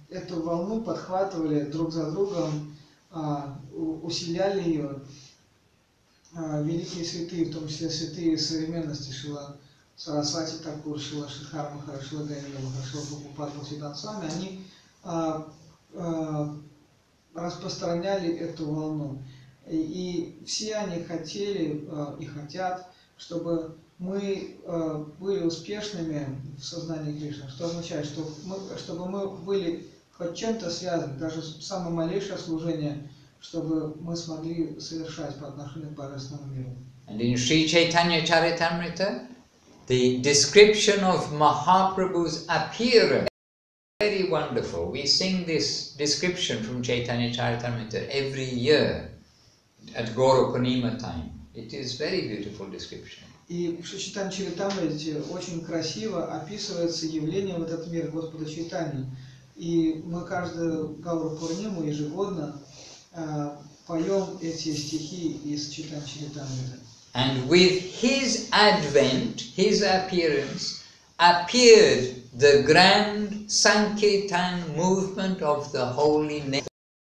эту волну подхватывали друг за другом, усиляли ее великие святые, в том числе святые современности Шрила Сарасвати Такур, Шрила Шридхар Махарадж, Шрила Гайни Махарадж, Шрила Прабхупад Бхактивинода Свами, они распространяли эту волну. И все они хотели и хотят, чтобы мы были успешными в сознании Кришны, что означает, чтобы мы были хоть чем-то связаны, даже самое малейшее служение, чтобы мы смогли совершать по отношению к Божественному миру. And in Sri Chaitanya Charitamrita, the description of Mahaprabhu's appearance is very wonderful. We sing this description from Chaitanya Charitamrita every year at Gaura Purnima time. It is very beautiful description. И в Шри Чайтанья Чаритамрите очень красиво описывается явление в этот мир Господа Чайтаньи. И мы каждую Гауру Пурниму ежегодно поем эти стихи из Чайтанья Чаритамриты. And with his advent, his appearance, appeared the grand Sankirtan movement of the holy name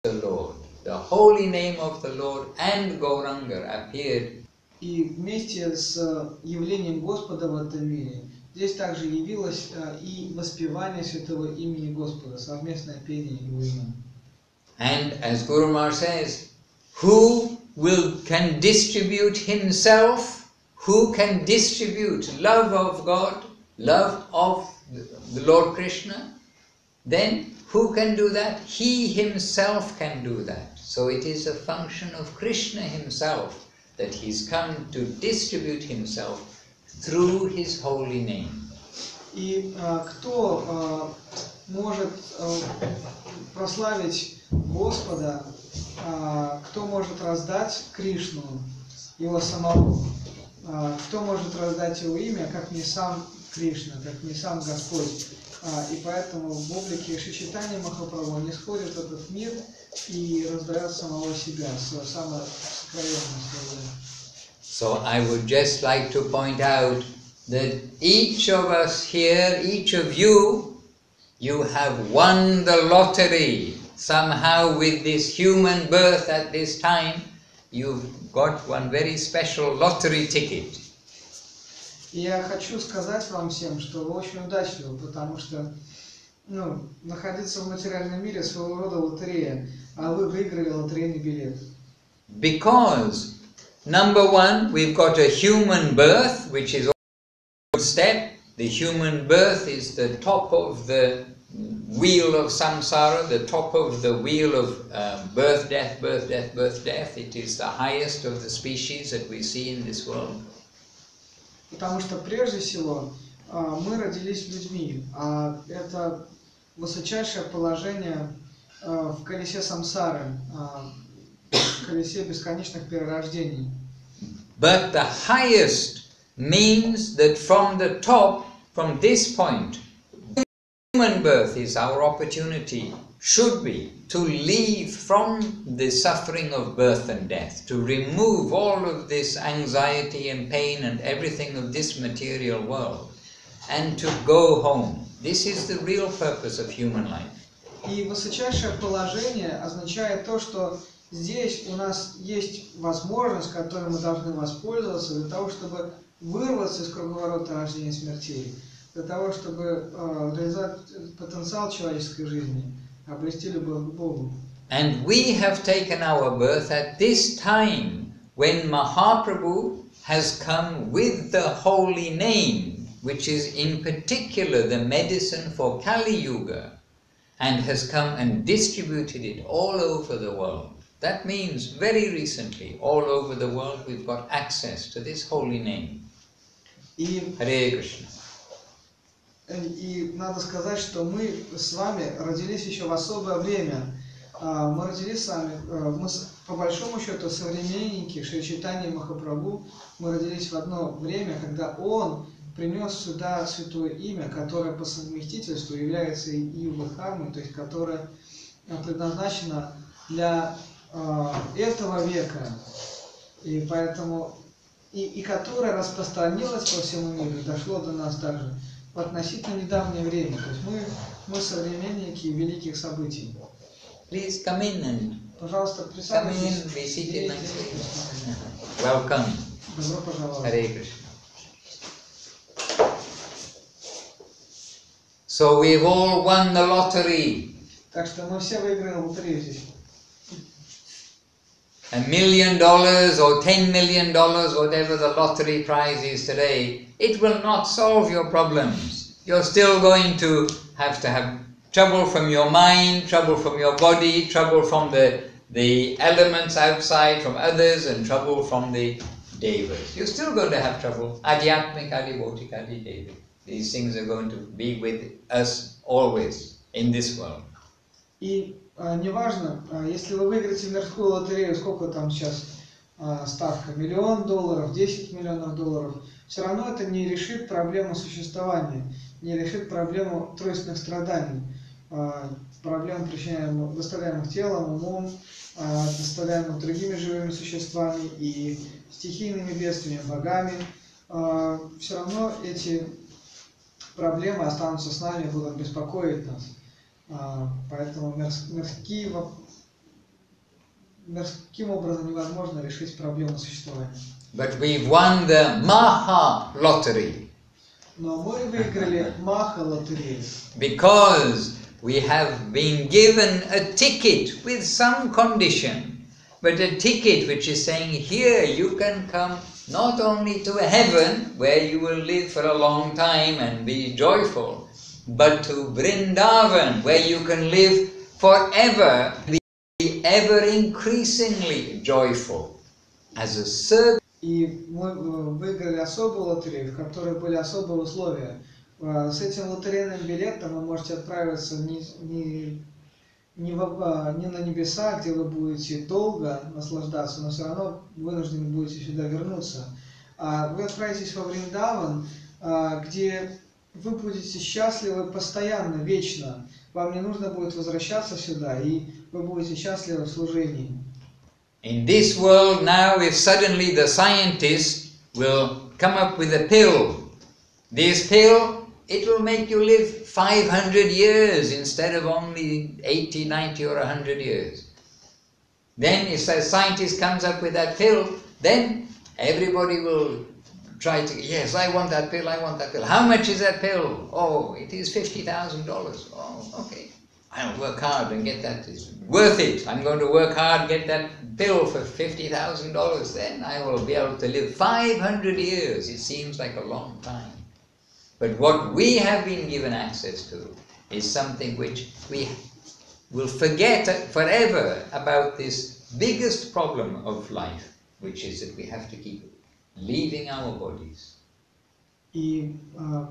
of the Lord. The holy name of the Lord and Gauranga appeared. И вместе с явлением Господа в этом мире здесь также явилось и воспевание святого имени Господа, совместное пение Его имени. And as Guru Maharaj says, who can distribute himself, who can distribute love of God, love of the Lord Krishna, then who can do that? He himself can do that. So it is a function of Krishna himself that he's come to distribute himself through his holy name. И кто может прославить Господа, кто может раздать Кришну, Его самого, кто может раздать Его имя, как не сам Кришна, как не сам Господь. И поэтому в облике Шри Чайтаньи Махапрабху не сходит в этот мир и раздает самого себя, самое сокровенное служение. So I would just like to point out that each of us here, each of you, you have won the lottery. Somehow with this human birth at this time, you've got one very special lottery ticket. И я хочу сказать вам всем, что вы очень удачливы, потому что находиться в материальном мире своего рода лотерея, а вы выиграли лотерейный билет. Because, number one, we've got a human birth, which is a good step. The human birth is the top of the wheel of samsara, the top of the wheel of birth, death, birth, death, birth, death. It is the highest of the species that we see in this world. Потому что прежде всего мы родились людьми, а это высочайшее положение в колесе самсары, в колесе бесконечных перерождений. But the highest means that from the top, from this point, human birth is our opportunity, should be, to leave from the suffering of birth and death, to remove all of this anxiety and pain and everything of this material world, and to go home. This is the real purpose of human life. И высочайшее положение означает то, что здесь у нас есть возможность, которой мы должны воспользоваться для того, чтобы вырваться из круговорота рождения и смертей, для того, чтобы реализовать потенциал человеческой жизни, обрести любовь к Богу. And we have taken our birth at this time when Mahaprabhu has come with the holy name, which is in particular the medicine for Kali Yuga, and has come and distributed it all over the world. That means very recently, all over the world, we've got access to this holy name. Hare Krishna. И надо сказать, что мы с вами родились еще в особое время. Мы родились с вами, мы по большому счету современники Шри Чайтаньи Махапрабху. Мы родились в одно время, когда он принес сюда святое имя, которое по совместительству является и Юга-дхармой, то есть которое предназначено для этого века, и поэтому и которое распространилось по всему миру, дошло до нас также в относительно недавнее время. То есть мы современники великих событий. Please come in and Пожалуйста, come in, присаживайтесь. be seated nicely. Welcome. Добро пожаловать. Hare Krishna. So we've all won the lottery. Так что мы все выиграли лотерею здесь. $1 million or $10 million, whatever the lottery prize is today, it will not solve your problems. You're still going to have trouble from your mind, trouble from your body, trouble from the elements outside, from others, and trouble from the devas. You're still going to have trouble. Adhyatmik, adivautik, adidevik. These things are going to be with us always in this world. И неважно, если вы выиграете в мирскую лотерею, сколько там сейчас ставка, $1 миллион, $10 миллионов, все равно это не решит проблему существования, не решит проблему тройственных страданий, проблем, доставляемых телом, умом, доставляемых другими живыми существами и стихийными бедствиями, богами. Все равно эти проблемы останутся с нами, будут беспокоить нас. Поэтому мирским образом невозможно решить проблему существования. But we've won the Maha lottery. Но мы выиграли Маха лотерею. Because we have been given a ticket with some condition, but a ticket which is saying here you can come not only to heaven where you will live for a long time and be joyful, but to Vrindavan where you can live forever, be ever increasingly joyful as a servant. И мы выиграли особую лотерею, в которой были особые условия. С этим лотерейным билетом вы можете отправиться не на небеса, где вы будете долго наслаждаться, но все равно вынуждены будете сюда вернуться. Вы отправитесь во Вриндаван, где вы будете счастливы постоянно, вечно. Вам не нужно будет возвращаться сюда, и вы будете счастливы в служении. In this world now, if suddenly the scientist will come up with a pill, this pill, it will make you live 500 years instead of only 80, 90 or 100 years. Then if a scientist comes up with that pill, then everybody will try to, yes, I want that pill, I want that pill. How much is that pill? Oh, it is $50,000. Oh, okay. I'll work hard and get that. It's worth it. I'm going to work hard and get that pill for $50,000. Then I will be able to live 500 years. It seems like a long time. But what we have been given access to is something which we will forget forever about this biggest problem of life, which is that we have to keep leaving our bodies. И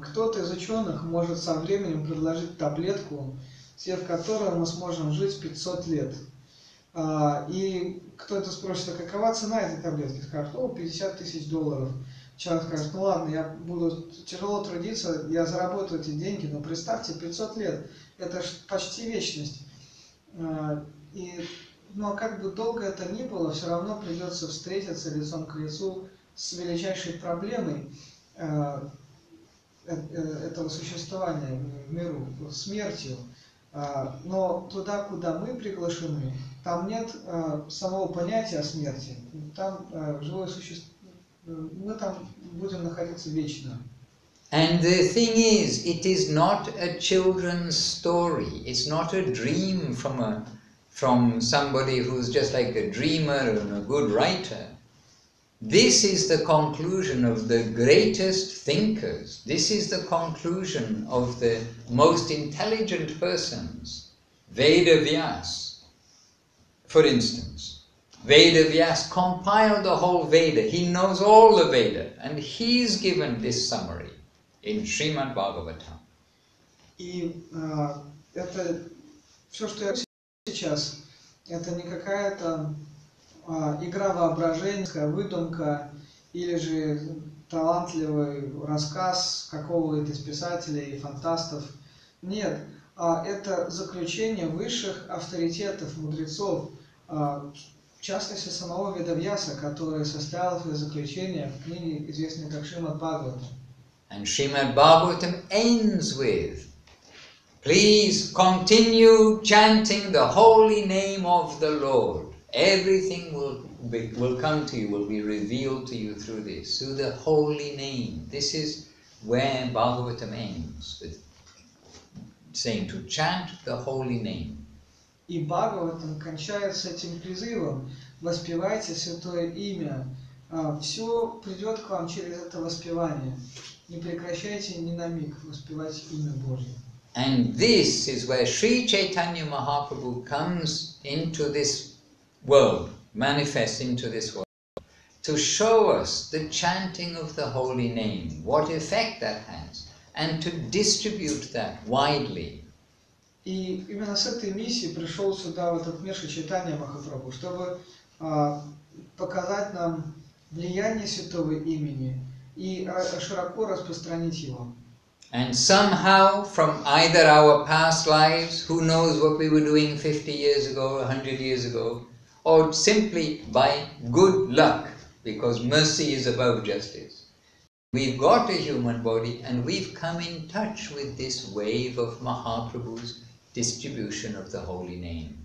кто-то из ученых может со временем предложить таблетку, съев которую мы сможем жить 500 лет. И кто-то спросит, а какова цена этой таблетки? Скажет, $50 000. Человек скажет, ну ладно, я буду тяжело трудиться, я заработаю эти деньги, но представьте, 500 лет, это почти вечность. Но как бы долго это ни было, все равно придется встретиться лицом к лицу с величайшей проблемой этого существования в миру, смертью. Но туда, куда мы приглашены, там нет самого понятия смерти. Там живое существо, мы там будем находиться вечно. And the thing is, it is not a children's story. It's not a dream from somebody who's just like a dreamer and a good writer. This is the conclusion of the greatest thinkers. This is the conclusion of the most intelligent persons. Veda Vyas, for instance. Veda Vyas compiled the whole Veda. He knows all the Veda, and he's given this summary in Srimad Bhagavatam. И это все, что я сейчас, это не какая-то игра воображения, выдумка или же талантливый рассказ какого-то из писателей и фантастов. Нет, это заключение высших авторитетов, мудрецов, в частности самого Ведавьяса, который составил свои заключения в книге, известной как Шримад Бхагаватам. And Srimad Bhagavatam ends with, please continue chanting the holy name of the Lord. Everything will come to you, will be revealed to you through this, through the holy name. This is where Bhagavatam ends, with saying to chant the holy name. И Бхагаватам кончается этим призывом: воспевайте святое имя. Все придет к вам через это воспевание. Не прекращайте ни на миг воспевать имя Божье. And this is where Sri Chaitanya Mahaprabhu comes into this world, manifests into this world, to show us the chanting of the holy name, what effect that has, and to distribute that widely. И именно с этой миссией пришел сюда, в этот мир Шри Чайтанья Махапрабху, чтобы показать нам влияние святого имени и широко распространить его. And somehow, from either our past lives, who knows what we were doing 50 years ago, 100 years ago, or simply by good luck, because mercy is above justice, we've got a human body and we've come in touch with this wave of Mahaprabhu's distribution of the holy name.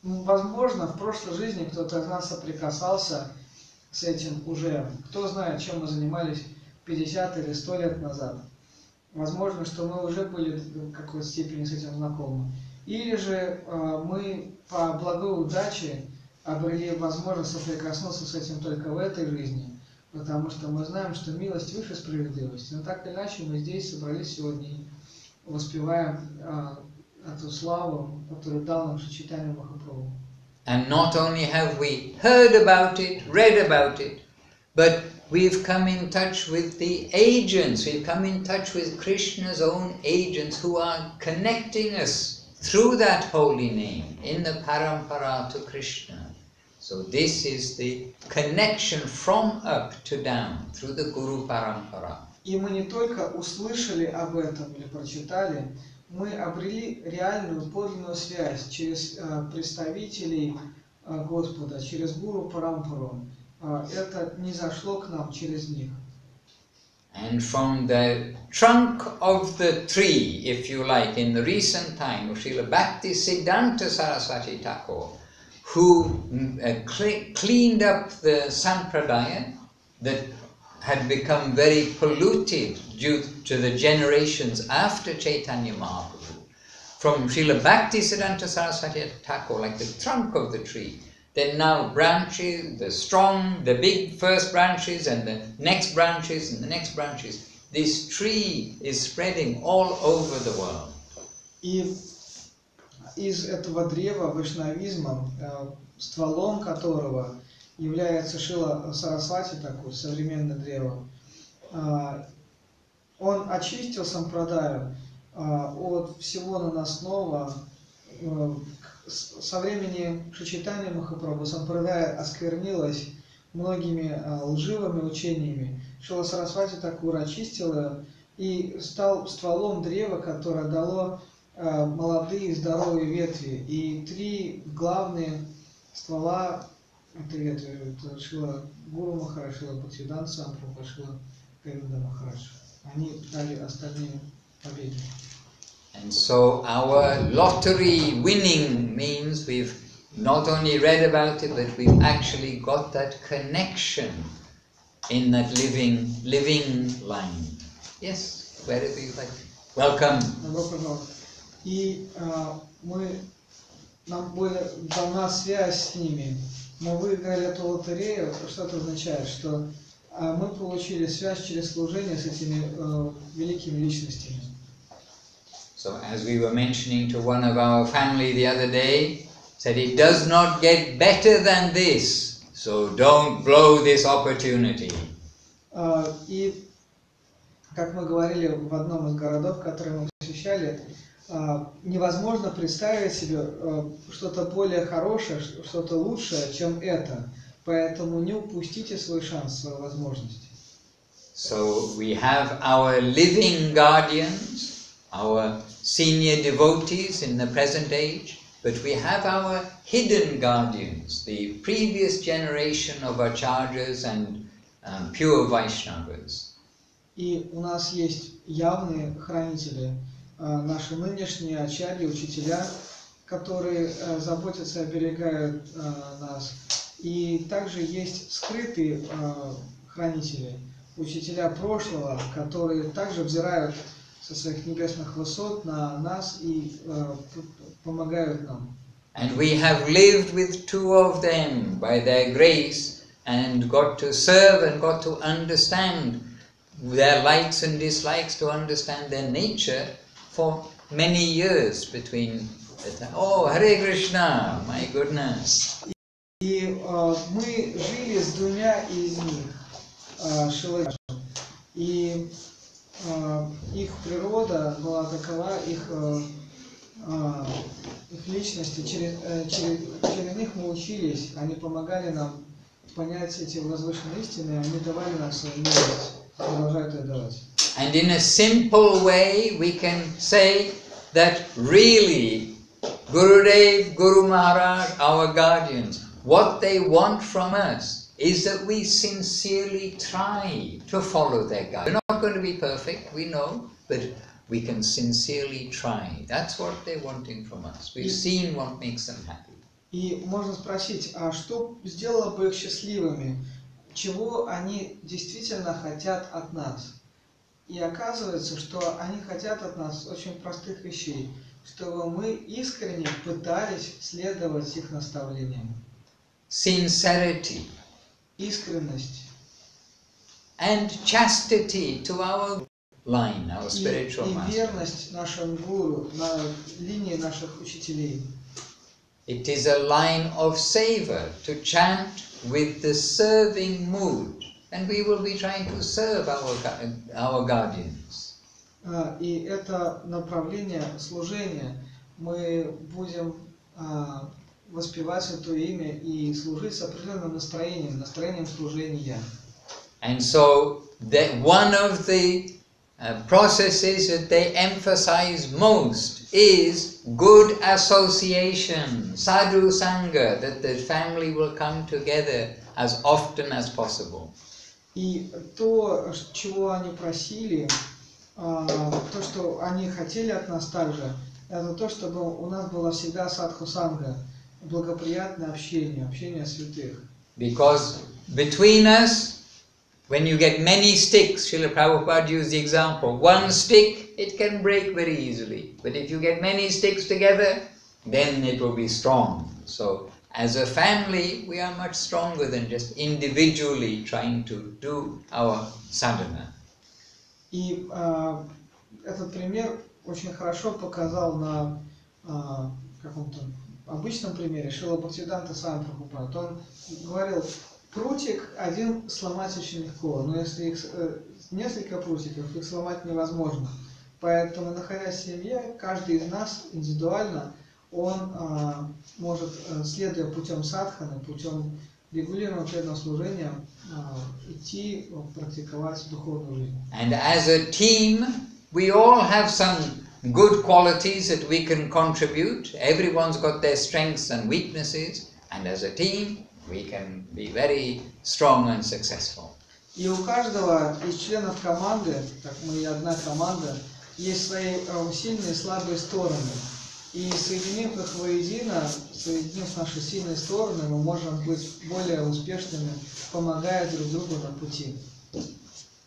Возможно, в прошлой жизни кто-то из нас соприкасался с этим уже. Кто знает, чем мы занимались 50 или 100 лет назад. Возможно, что мы уже были в какой-то степени с этим знакомы. Или же мы по благой удаче обрели возможность соприкоснуться с этим только в этой жизни, потому что мы знаем, что милость выше справедливости. Но так или иначе мы здесь собрались сегодня и воспеваем эту славу, которую дал нам Шри Чайтанья Махапрабху. And not only have we heard about it, read about it, but we've come in touch with the agents, we've come in touch with Krishna's own agents who are connecting us through that holy name in the parampara to Krishna. So this is the connection from up to down through the Guru parampara. И мы не только услышали об этом или прочитали, мы обрели реальную подлинную связь через представителей Господа, через Гуру Парампару. Это не зашло к нам через них. And from the trunk of the tree, if you like, in the recent time of Srila Bhakti Siddhanta Saraswati Thakur, who cleaned up the sampradaya that had become very polluted due to the generations after Chaitanya Mahaprabhu. From Srila Bhakti Siddhanta Saraswati Thakur, like the trunk of the tree, then now branches, the strong, the big first branches, and the next branches, and the next branches. This tree is spreading all over the world. И из этого древа вайшнавизма, стволом которого является Шрила Сарасвати, такое современное древо, он очистил сампрадаю от всего наносного. Со времени Шри Чайтанья Махапрабху сампрадая осквернилась многими лживыми учениями. Шрила Сарасвати Тхакур очистил ее и стал стволом древа, которое дало молодые здоровые ветви. И три главные ствола этой ветви — это Шрила Гуру Махарадж, Шрила Бхактисиданта Сампрабху, Шрила Говинда Махарадж. Они дали остальные победы. And so our lottery winning means we've not only read about it, but we've actually got that connection in that living line. Yes, wherever you like. Welcome. Добро пожаловать. И нам будет дана связь с ними. Мы выиграли эту лотерею. Что это означает? Что мы получили связь через служение с этими великими личностями. So as we were mentioning to one of our family the other day, said it does not get better than this, so don't blow this opportunity. И как мы говорили в одном из городов, которые мы посещали, невозможно представить себе что-то более хорошее, что-то лучшее, чем это. Поэтому не упустите свой шанс, свою возможность. So we have our living guardians, our senior devotees in the present age, but we have our hidden guardians, the previous generation of acharyas and pure Vaishnavas. И у нас есть явные хранители, наши нынешние ачарьи, учителя, которые заботятся, оберегают нас. И также есть скрытые хранители, учителя прошлого, которые также взирают со своих небесных высот на нас и помогают нам. And we have lived with two of them by their grace and got to serve and got to understand their likes and dislikes, to understand their nature for many years between. Oh, Hare Krishna, my goodness. И мы жили с двумя из них, Шиладжи, и их природа была такова, их личности, через них мы учились, они помогали нам понять эти возвышенные истины, они давали нам свою милость, продолжают это давать. And in a simple way we can say that really Gurudev, Guru Maharaj, our guardians, what they want from us is that we sincerely try to follow their guidance. We're not going to be perfect, we know, but we can sincerely try. That's what they're wanting from us. We've seen what makes them happy. И можно спросить, а что сделало бы их счастливыми? Чего они действительно хотят от нас? И оказывается, что они хотят от нас очень простых вещей, чтобы мы искренне пытались следовать их наставлениям. Sincerity. Искренность. And chastity to our line, our spiritual и master. верность нашему гуру, на линии наших учителей. It is a line of savor to chant with the serving mood, and we will be trying to serve our guardians. И это направление служения. Мы будем воспевать это имя и служить с определенным настроением служения. And so one of the processes that they emphasize most is good association, sadhu sangha, that the family will come together as often as possible. И то, чего они просили, то, что они хотели от нас также, это то, чтобы у нас было всегда садху санга, благоприятное общение святых. Because between us, when you get many sticks, Srila Prabhupada used the example, one stick, it can break very easily. But if you get many sticks together, then it will be strong. So as a family, we are much stronger than just individually trying to do our sadhana. И этот пример очень хорошо показал на каком-то обычном примере Шрила Бхактисиданта Свами Прабхупад. Он говорил, прутик один сломать очень легко, но если их несколько прутиков, их сломать невозможно. Поэтому, находясь в семье, каждый из нас индивидуально, он может, следуя путем садханы, путем регулируемого преданного служения, идти практиковать духовную жизнь. And as a team, we all have some good qualities that we can contribute. Everyone's got their strengths and weaknesses, and as a team, we can be very strong and successful. И у каждого из членов команды, как мы и одна команда, есть свои сильные и слабые стороны. И соединив их воедино, соединив наши сильные стороны, мы можем быть более успешными, помогая друг другу на пути.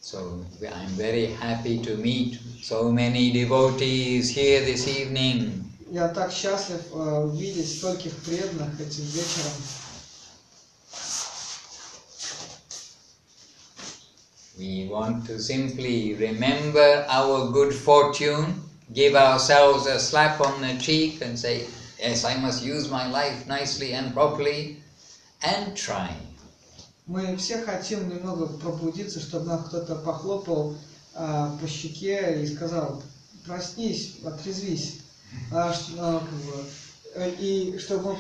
So I'm very happy to meet so many devotees here this evening. Я так счастлив видеть стольких преданных этим вечером. We want to simply remember our good fortune, give ourselves a slap on the cheek and say, yes, I must use my life nicely and properly, and try. Мы все хотим немного пробудиться, чтобы нам кто-то похлопал по щеке и сказал: проснись, отрезвись. И чтобы мы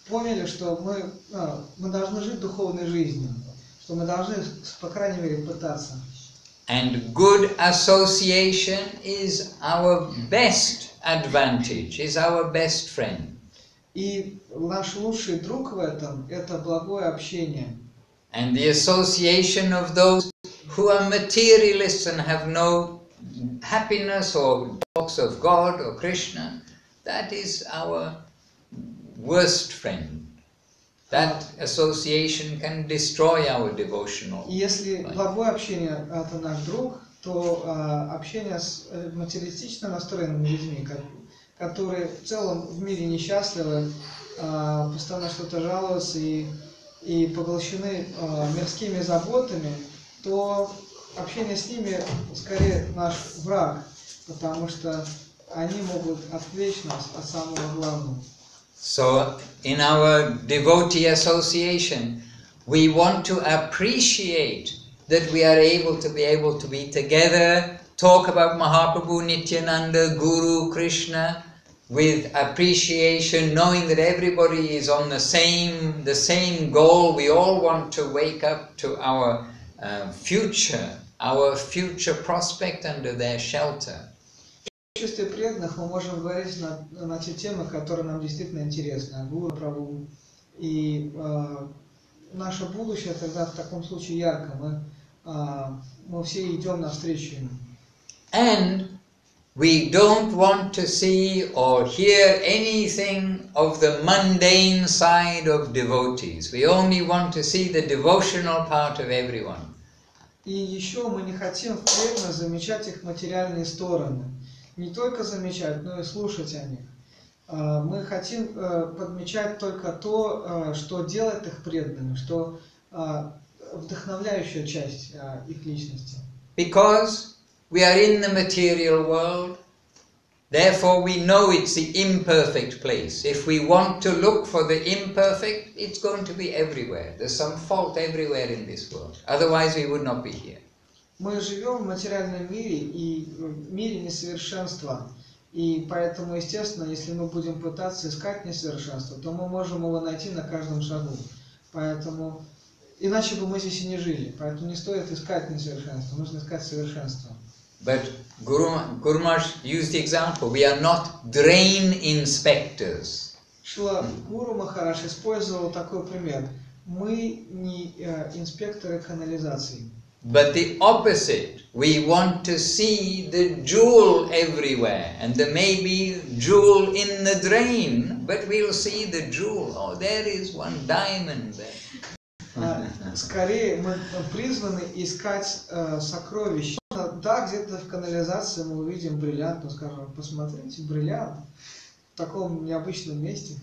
поняли, что мы должны жить духовной жизнью, что мы должны, по крайней мере, пытаться. And good association is our best advantage, is our best friend. И наш лучший друг в этом – это благое общение. And the association of those who are materialists and have no happiness or talks of God or Krishna, that is our worst friend. That association can destroy our devotional. И если благое общение – это наш друг, то общение с материалистично настроенными людьми, которые в целом в мире несчастливы, постоянно что-то жалуются и поглощены мирскими заботами, то общение с ними скорее наш враг, потому что они могут отвлечь нас от самого главного. So, in our devotee association, we want to appreciate that we are able to be together, talk about Mahaprabhu, Nityananda, Guru, Krishna, with appreciation, knowing that everybody is on the same goal. We all want to wake up to our future prospect under their shelter. В качестве преданных мы можем говорить на те темы, которые нам действительно интересны, о Гуру, Прабху. И наше будущее тогда в таком случае ярко. Мы все идем навстречу ему. And we don't want to see or hear anything of the mundane side of devotees. We only want to see the devotional part of everyone. И еще мы не хотим в преданных замечать их материальные стороны. Не только замечать, но и слушать о них. Мы хотим подмечать только то, что делает их преданными, что вдохновляющая часть их личности. Because we are in the material world, therefore we know it's the imperfect place. If we want to look for the imperfect, it's going to be everywhere. There's some fault everywhere in this world. Otherwise we would not be here. Мы живем в материальном мире и в мире несовершенства. И поэтому, естественно, если мы будем пытаться искать несовершенство, то мы можем его найти на каждом шагу. Поэтому, иначе бы мы здесь и не жили. Поэтому не стоит искать несовершенство, нужно искать совершенство. But Guru Maharaj used the example, we are not drain inspectors. Шрила Гуру Махарадж использовал такой пример. Мы не инспекторы канализации. But the opposite, we want to see the jewel everywhere, and there may be jewel in the drain, but we'll see the jewel. Oh, there is one diamond there. Скорее мы призваны искать сокровища. Да, где-то в канализации мы увидим бриллиант, но скажем: посмотрите, бриллиант в таком необычном месте.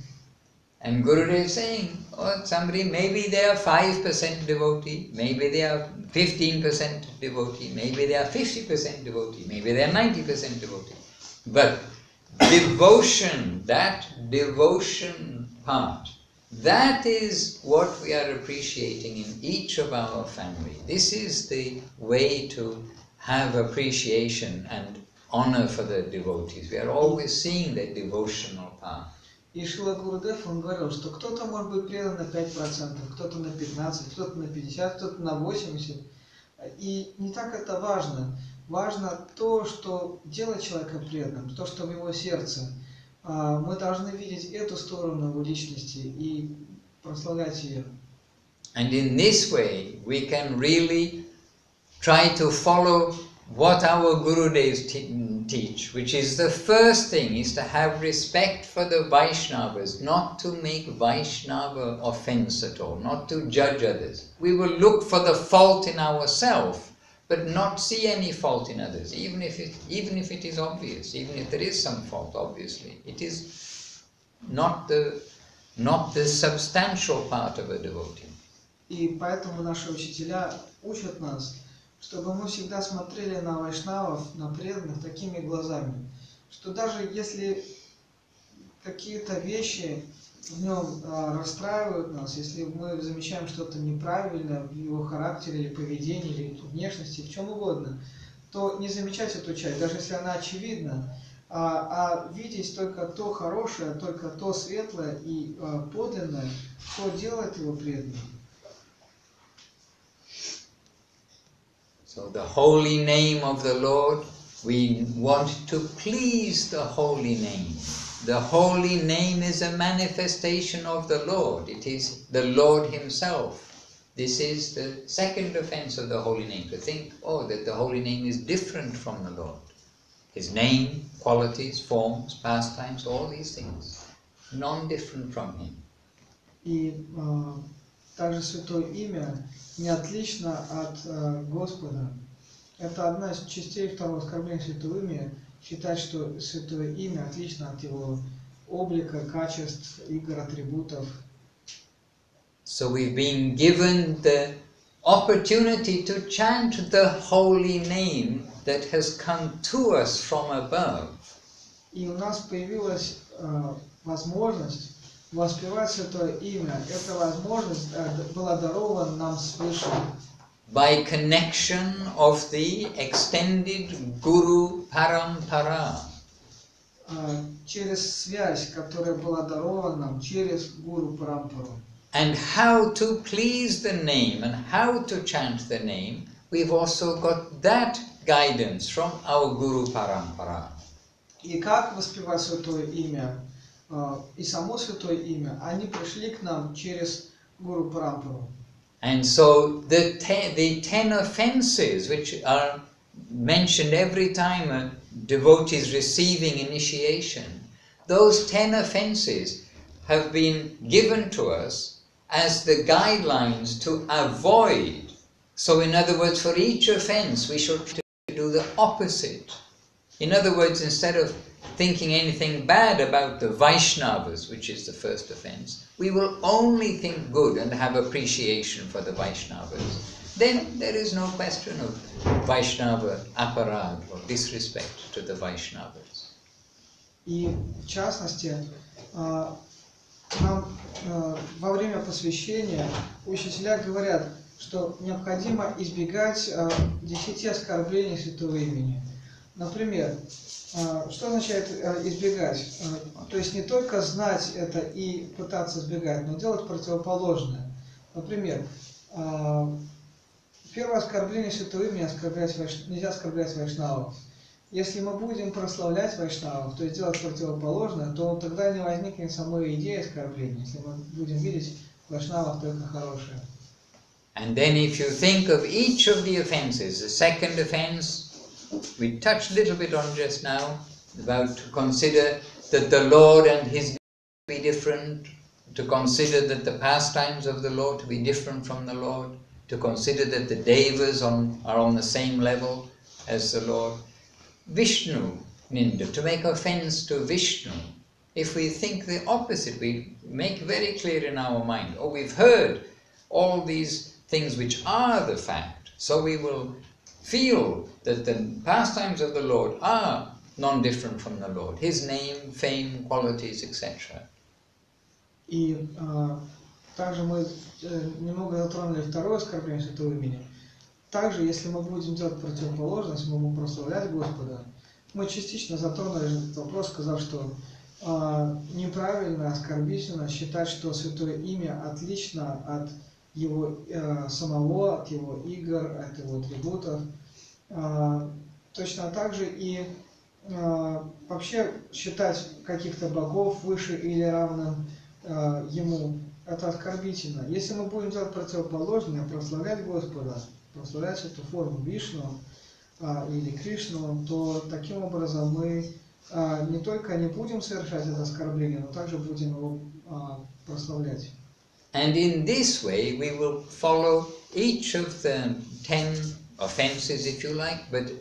And Gurudev is saying, oh, somebody, maybe they are 5% devotee, maybe they are 15% devotee, maybe they are 50% devotee, maybe they are 90% devotee. But devotion, that devotion part, that is what we are appreciating in each of our family. This is the way to have appreciation and honor for the devotees. We are always seeing the devotional part. И Шрила Гурудев, он говорил, что кто-то может быть предан на 5%, кто-то на 15%, кто-то на 50%, кто-то на 80%. И не так это важно. Важно то, что делает человека преданным, то, что в его сердце. Мы должны видеть эту сторону его личности и прославлять ее. And in this way, we can really try to follow what our Gurudevs teach, which is the first thing, is to have respect for the Vaishnavas, not to make Vaishnava offense at all, not to judge others. We will look for the fault in ourselves, but not see any fault in others, even if it is obvious, even if there is some fault, obviously. It is not the substantial part of a devotee. И поэтому наши учителя учат нас, чтобы мы всегда смотрели на вайшнавов, на преданных такими глазами, что даже если какие-то вещи в нем расстраивают нас, если мы замечаем что-то неправильное в его характере или поведении, или внешности, в чем угодно, то не замечать эту часть, даже если она очевидна, а видеть только то хорошее, только то светлое и подлинное, что делает его преданным. So the holy name of the Lord, we want to please the holy name. The holy name is a manifestation of the Lord. It is the Lord Himself. This is the second offense of the holy name, to think, that the holy name is different from the Lord. His name, qualities, forms, pastimes, all these things, non-different from Him. И также Святое Имя не отлично от Господа. Это одна из частей второго оскорбления Святого Имя, считать, что Святое Имя отлично от Его облика, качеств, игр, атрибутов. So we've been given the opportunity to chant the holy name that has come to us from above. И у нас появилась возможность воспевать Святое Имя. Эта возможность была дарована нам свыше. By connection of the extended Guru Parampara. Через связь, которая была дарована нам через Гуру Парампару. And how to please the name and how to chant the name, we've also got that guidance from our Guru Parampara. И как воспевать Святое Имя, и само Святое Имя, они пришли к нам через Гуру Парампару. And so the 10 offenses which are mentioned every time a devotee is receiving initiation, those 10 offenses have been given to us as the guidelines to avoid. So in other words, for each offense we should do the opposite. In other words, instead of thinking anything bad about the Vaishnavas, which is the first offense, we will only think good and have appreciation for the Vaishnavas. Then there is no question of Vaishnava aparad or disrespect to the Vaishnavas. И в частности, нам во время посвящения учителя говорят, что необходимо избегать 10 оскорблений Святого Имени. Например, что означает избегать? То есть не только знать это и пытаться избегать, но делать противоположное. Например, первое оскорбление Святого Имени нельзя оскорблять вайшнавов. Если мы будем прославлять вайшнавов, то есть делать противоположное, то тогда не возникнет самой идеи оскорбления, если мы будем видеть в вайшнавах только хорошее. And then if you think of each of the offenses, the second offense, we touched a little bit on just now, about to consider that the Lord and His be different, to consider that the pastimes of the Lord to be different from the Lord, to consider that the devas are on the same level as the Lord. Vishnu Ninda, to make offense to Vishnu. If we think the opposite, we make very clear in our mind, we've heard all these things which are the fact, so we will feel that the pastimes of the Lord are non-different from the Lord, His name, fame, qualities, etc. И также мы немного затронули второе оскорбление Святого Имени. Также, если мы будем делать противоположность, мы будем прославлять Господа. Мы частично затронули этот вопрос, сказав, что неправильно, оскорбительно считать, что Святое Имя отлично от Его самого, от Его игр, от Его атрибутов. Точно так же и вообще считать каких-то богов выше или равным Ему, это оскорбительно. Если мы будем делать противоположное, прославлять Господа, прославлять эту форму Вишну, или Кришну, то таким образом мы не только не будем совершать это оскорбление, но также будем его прославлять. And in this way we will follow each of the 10 offenses, if you like, but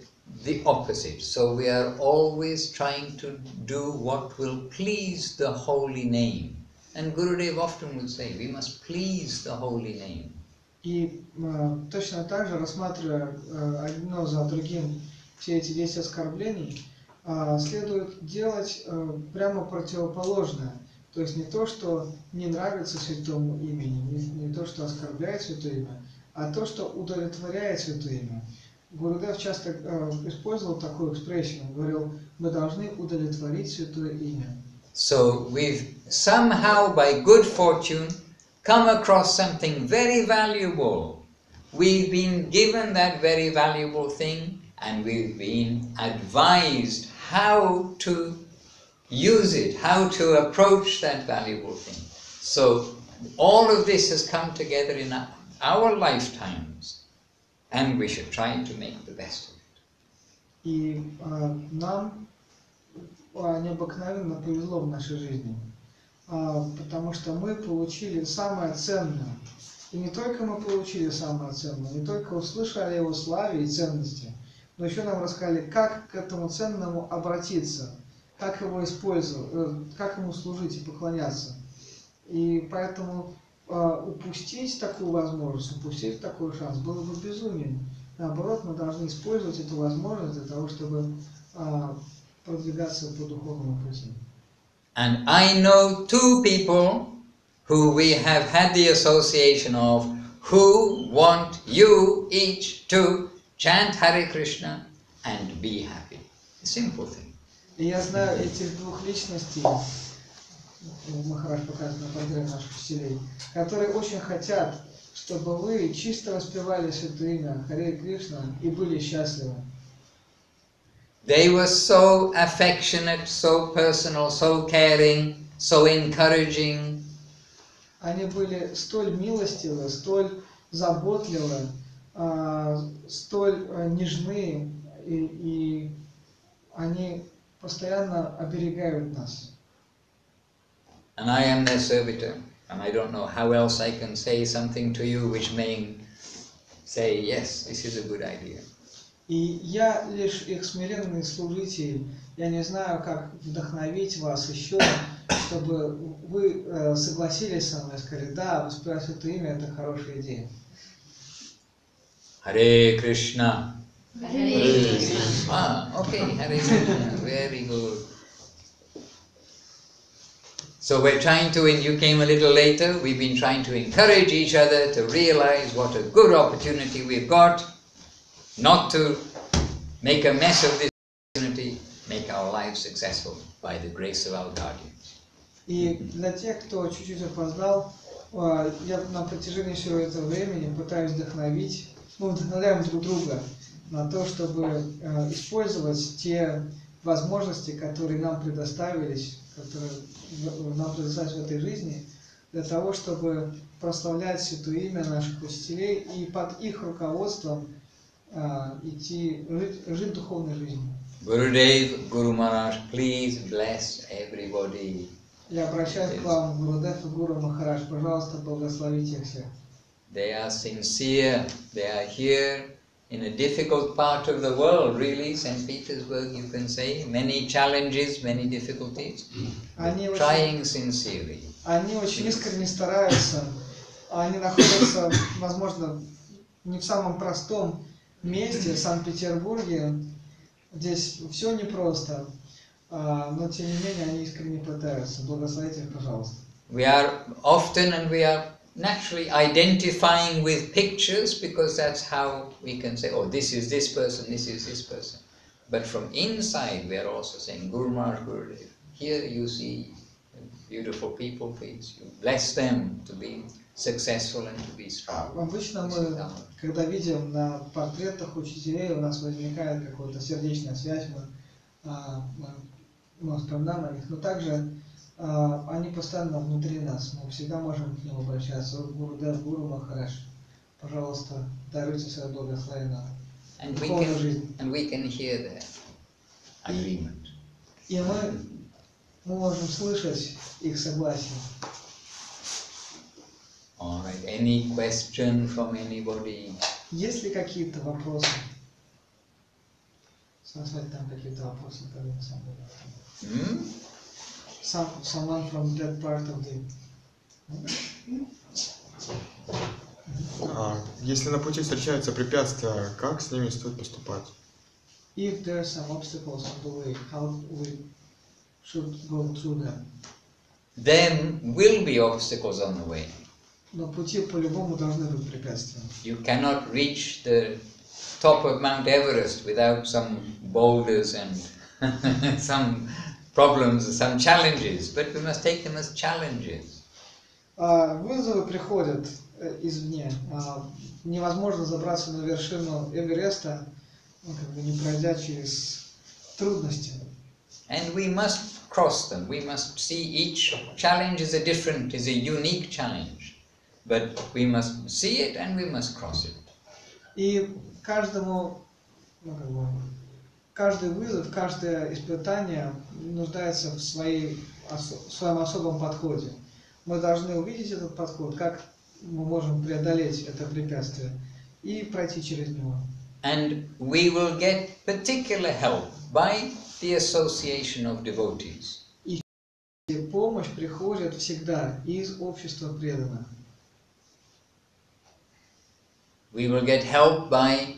the opposite. So we are always trying to do what will please the holy name. And Gurudev often would say, we must please the holy name. И точно так же, рассматривая одно за другим все эти 10 оскорблений, следует делать прямо противоположное. То есть не то, что не нравится святому имени, не то, что оскорбляет святое имя, а то, что удовлетворяет святое имя. Гурудев часто использовал такую экспрессию, он говорил, мы должны удовлетворить святое имя. So we've somehow, by good fortune, come across something very valuable. We've been given that very valuable thing, and we've been advised how to use it, how to approach that valuable thing. So all of this has come together in our lifetimes, and we should try to make the best of it. И нам необыкновенно повезло в нашей жизни, потому что мы получили самое ценное. И не только мы получили самое ценное, не только услышали о его славе и ценности, но еще нам рассказали, как к этому ценному обратиться, как его использовать, как ему служить и поклоняться. И поэтому упустить такую возможность, упустить такой шанс было бы безумием. Наоборот, мы должны использовать эту возможность для того, чтобы продвигаться по духовному пути. And I know 2 people who we have had the association of, who want you each to chant Hare Krishna and be happy. A simple thing. И я знаю этих 2 личностей, Махарадж показывает на портрет наших учителей, которые очень хотят, чтобы вы чисто воспевали святое имя Харе Кришна и были счастливы. They were so affectionate, so personal, so caring, so encouraging. Они были столь милостивы, столь заботливы, столь нежны, и они постоянно оберегают нас. And I am their servitor, and I don't know how else I can say something to you which may say, yes, this is a good idea. И я лишь их смиренный служитель. Я не знаю, как вдохновить вас еще, чтобы вы согласились со мной и сказали, да, воспевать святое имя – это хорошая идея. Hare Krishna. Hare Krishna. Okay, Hare Krishna. Very good. So we're trying to, and you came a little later, we've been trying to encourage each other to realize what a good opportunity we've got, not to make a mess of this opportunity, make our lives successful by the grace of our guardians. И для тех, кто чуть-чуть опоздал, я на протяжении всего этого времени пытаюсь вдохновить, мы вдохновляем друг друга на то, чтобы использовать те возможности, которые нам предоставились, которые нам предоставились в этой жизни, для того, чтобы прославлять святое имя наших учителей и под их руководством жить духовной жизнью. Gurudev, Guru Maharaj, please bless everybody. Я обращаюсь к вам, Гурудев и Гуру Махарадж, пожалуйста, благословите их всех. They are sincere. They are here in a difficult part of the world, really, St. Petersburg, you can say. Many challenges, many difficulties. Trying sincerely. Они очень искренне стараются. Они находятся, возможно, не в самом простом месте, в Санкт-Pетербурге. Здесь все непросто, но тем не менее они искренне пытаются. Благословите их, пожалуйста. We are often and we are naturally identifying with pictures because that's how we can say, oh, this is this person, this is this person. But from inside we are also saying, Guru Maharaj, Gurudev, here you see beautiful people, please. You bless them to be successful and to be strong. Обычно мы, когда видим на портретах учителей, у нас возникает какая-то сердечная связь, мы вспоминаем о них, но также они постоянно внутри нас, мы всегда можем к ним обращаться. Гурудев, Гуру Махарадж, пожалуйста, даруйте свое благословение нам. духовной жизни. And we can hear their agreement. И мы можем слышать их согласие. All right. Any question from anybody? Есть ли какие-то вопросы? Смотрите, там какие-то вопросы. Someone from that part of the... Если на пути встречаются препятствия, как с ними стоит поступать? If there are some obstacles on the way, how we should go through them? There will be obstacles on the way. На пути по-любому должны быть препятствия. You cannot reach the top of Mount Everest without some boulders and some problems, some challenges, but we must take them as challenges. Вызовы приходят извне. Невозможно забраться на вершину Эвереста, не пройдя через трудности. And we must cross them. We must see each challenge is a unique challenge. But we must see it and we must cross it. И каждый вызов, каждое испытание нуждается в своем особом подходе. Мы должны увидеть этот подход, как мы можем преодолеть это препятствие и пройти через него. And we will get particular help by the association of devotees. И помощь приходит всегда из общества преданных. We will get help by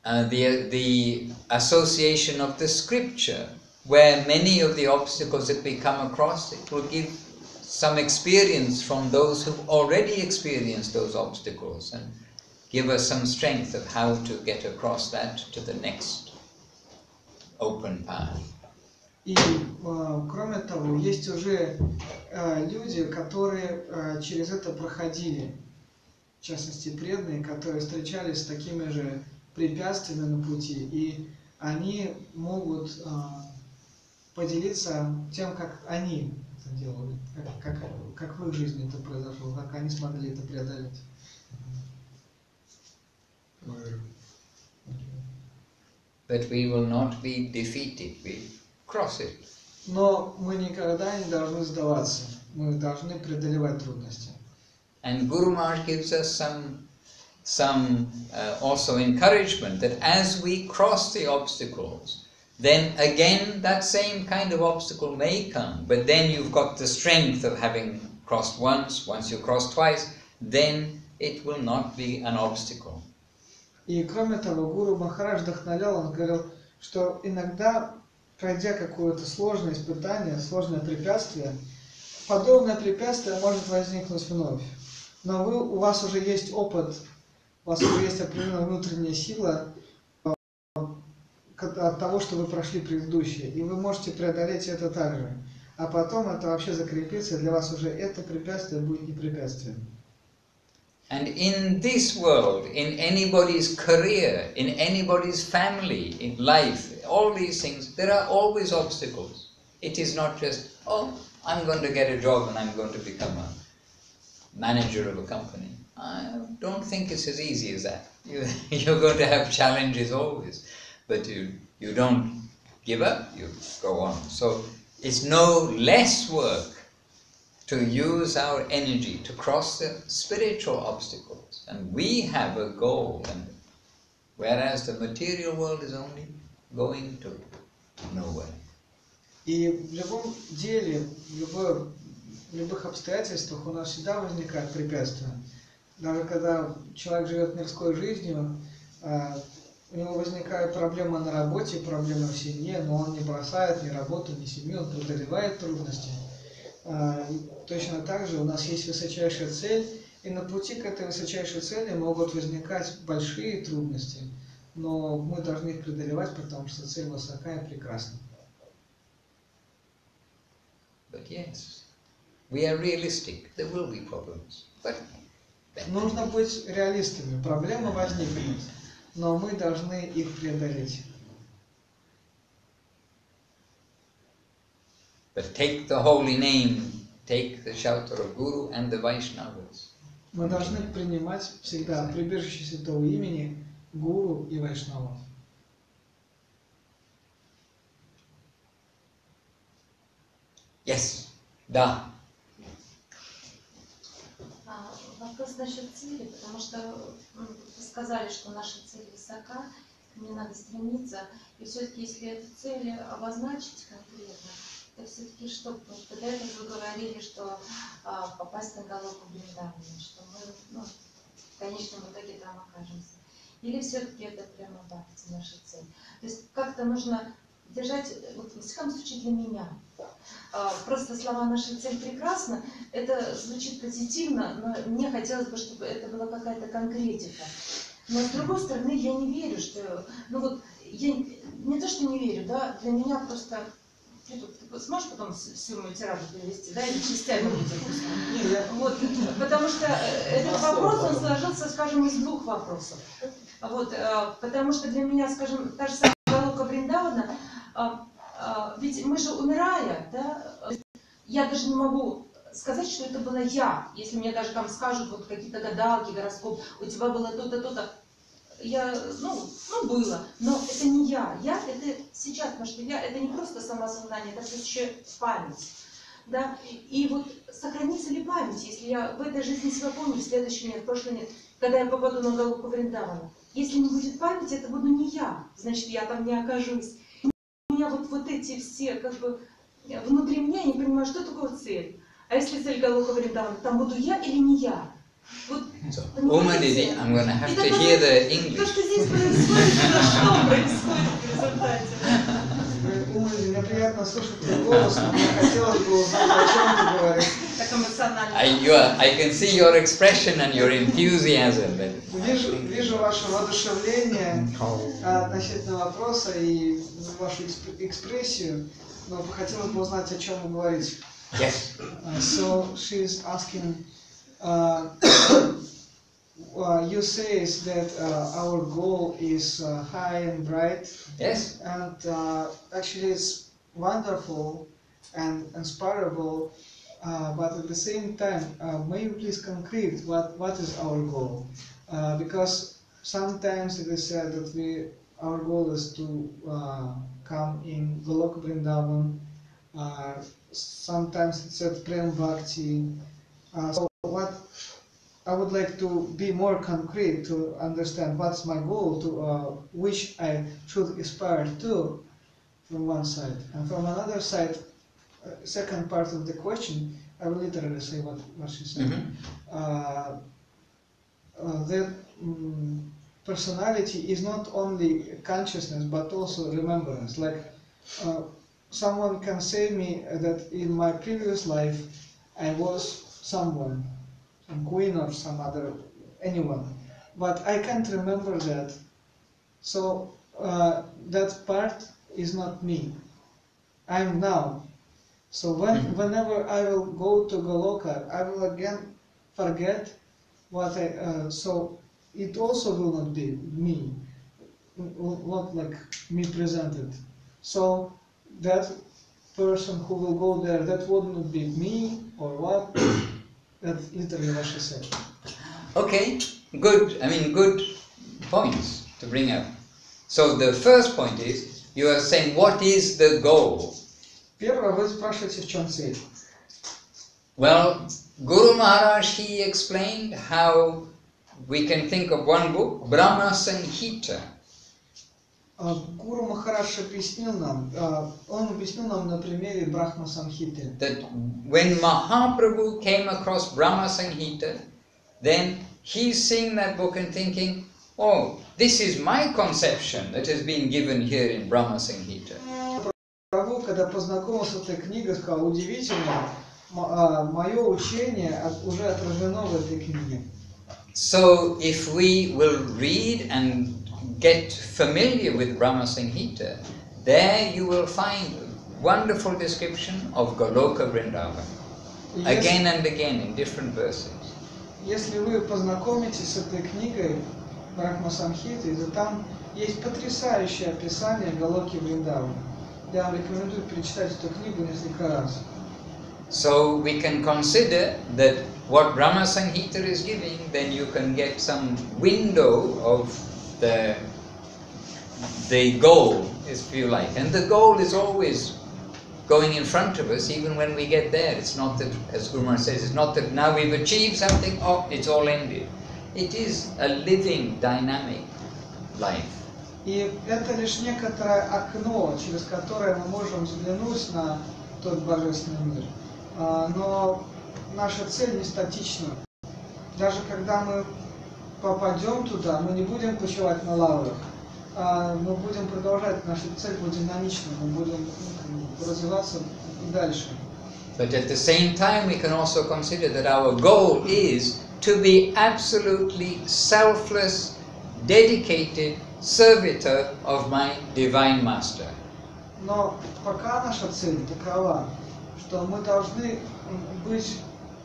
the association of the scripture, where many of the obstacles that we come across, it will give some experience from those who've already experienced those obstacles and give us some strength of how to get across that to the next open path. И кроме того, есть уже люди, которые через это проходили. В частности, преданные, которые встречались с такими же препятствиями на пути, и они могут поделиться тем, как они это делали, как в их жизни это произошло, как они смогли это преодолеть. But we will not be defeated, we cross it. Но мы никогда не должны сдаваться, мы должны преодолевать трудности. And Guru Maharaj gives us some also encouragement that as we cross the obstacles, then again that same kind of obstacle may come, but then you've got the strength of having crossed once you cross twice, then it will not be an obstacle. И кроме того, Гуру Махарадж вдохновлял, он говорил, что иногда, пройдя какое-то сложное испытание, сложное препятствие, подобное препятствие может возникнуть вновь. Но у вас уже есть опыт, у вас уже есть определенная внутренняя сила от того, что вы прошли предыдущее, и вы можете преодолеть это также. А потом это вообще закрепится, и для вас уже это препятствие будет не препятствием. And in this world, in anybody's career, in anybody's family, in life, all these things, there are always obstacles. It is not just, oh, I'm going to get a job and I'm going to become a manager of a company. I don't think it's as easy as that. You're going to have challenges always, but you don't give up, you go on. So it's no less work to use our energy to cross the spiritual obstacles. And we have a goal, and whereas the material world is only going to nowhere. И в любом деле, в любых обстоятельствах у нас всегда возникают препятствия. Даже когда человек живет мирской жизнью, у него возникают проблемы на работе, проблемы в семье, но он не бросает ни работу, ни семью, он преодолевает трудности. Точно так же у нас есть высочайшая цель, и на пути к этой высочайшей цели могут возникать большие трудности, но мы должны их преодолевать, потому что цель высока и прекрасна. But yes, we are realistic. There will be problems. But нужно быть реалистами. Проблемы возникнут, но мы должны их преодолеть. But take the holy name, take the shelter of Guru and the Vaishnavas. Мы должны принимать всегда прибежище святого имени гуру и вайшнавов? Yes. Да. Вопрос насчет цели, потому что вы сказали, что наша цель высока, не надо стремиться. И все-таки, если эту цель обозначить конкретно, то все-таки что? Потому что до этого вы говорили, что попасть на головку Вриндавана, что мы в конечном итоге там окажемся. Или все-таки это прямо бхакти, наша цель? То есть как-то нужно держать, вот, во всяком случае для меня, просто слова «наша цель» прекрасно, это звучит позитивно, но мне хотелось бы, чтобы это была какая-то конкретика. Но с другой стороны, я не верю, что, ну вот, я не то, что не верю, да, для меня просто, ты сможешь потом всю мою тираду перевести, да, или частями будет? Вот, потому что этот вопрос, он сложился, скажем, из двух вопросов. Вот, потому что для меня, скажем, та же самая головка Вриндавана, ведь мы же умирая, да, я даже не могу сказать, что это была я, если мне даже там скажут вот какие-то гадалки, гороскоп, у тебя было то-то, то-то, я, ну было, но это не я это сейчас, потому что я, это не просто самосознание, это еще память, да, и вот сохранится ли память, если я в этой жизни себя помню, в следующей нет, в прошлой нет, когда я попаду на головку Вриндавана, если не будет памяти, это буду не я, значит, я там не окажусь. У меня вот эти все, как бы, внутри меня, я не понимаю, что такое цель. А если цель головка Вриндавана, там буду я или не я? Вот, so, I'm going to have to hear the English. То, что здесь происходит, что происходит в результате? Мне приятно слушать твой голос, но мне хотелось бы узнать, о чем ты говоришь. Так эмоционально. I can see your expression and your enthusiasm. Вижу ваше воодушевление относительно вопроса и вашу экспрессию, но хотелось бы узнать, о чем вы говорите. Yes. So she's asking, you say that our goal is high and bright. Yes. And actually it's wonderful and inspirable, but at the same time, may you please concrete what is our goal? Because sometimes it is said that our goal is to come in Goloka Vrindavan. Sometimes it's said Prem Bhakti. So what I would like to be more concrete to understand what's my goal, to which I should aspire to, from one side, and from another side. Second part of the question, I will literally say what she said. That personality is not only consciousness but also remembrance. Like someone can say me that in my previous life I was someone, some queen or some other, anyone, but I can't remember that. So that part is not me. I'm now. So whenever I will go to Goloka, I will again forget what so it also will not be me, not like me presented. So that person who will go there, that would not be me or what? That's literally what she said. Okay, good. I mean, good points to bring up. So the first point is, you are saying, what is the goal? Первое, вы спрашиваете, в чем цель? Well, Guru Maharaj, he explained how we can think of one book, Brahma Sanghita. Гуру Махарадж объяснил нам, он объяснил нам на примере Брахма Самхиты. That when Mahaprabhu came across Brahma Sanghita, then he's seeing that book and thinking, oh, this is my conception that has been given here in Brahma Sanghita. Прабху, когда познакомился с этой книгой, сказал, удивительно, мое учение уже отражено в этой книге. So if we will read and get familiar with Brahma Sanghita, there you will find wonderful description of Goloka Vrindavan, again and again in different verses. Если вы познакомитесь с этой книгой Брахма Самхиты, то там есть потрясающее описание Галоки Вриндавана. Я вам рекомендую перечитать эту книгу несколько раз. So we can consider that what Brahma Sanghita is giving, then you can get some window of the goal, if you like, and the goal is always going in front of us, even when we get there. It's not that, as Guru Maharaj says, it's not that now we've achieved something, oh, it's all ended. It is a living, dynamic life. И это лишь некоторое окно, через которое мы можем взглянуть на тот божественный мир. Но наша цель не статична. Даже когда мы попадем туда, мы не будем почивать на лаврах. Мы будем продолжать, наша цель будет динамична, мы будем развиваться и дальше. But at the same time, we can also consider that our goal is to be absolutely selfless, dedicated servitor of my Divine Master. Но пока наша цель такова, что мы должны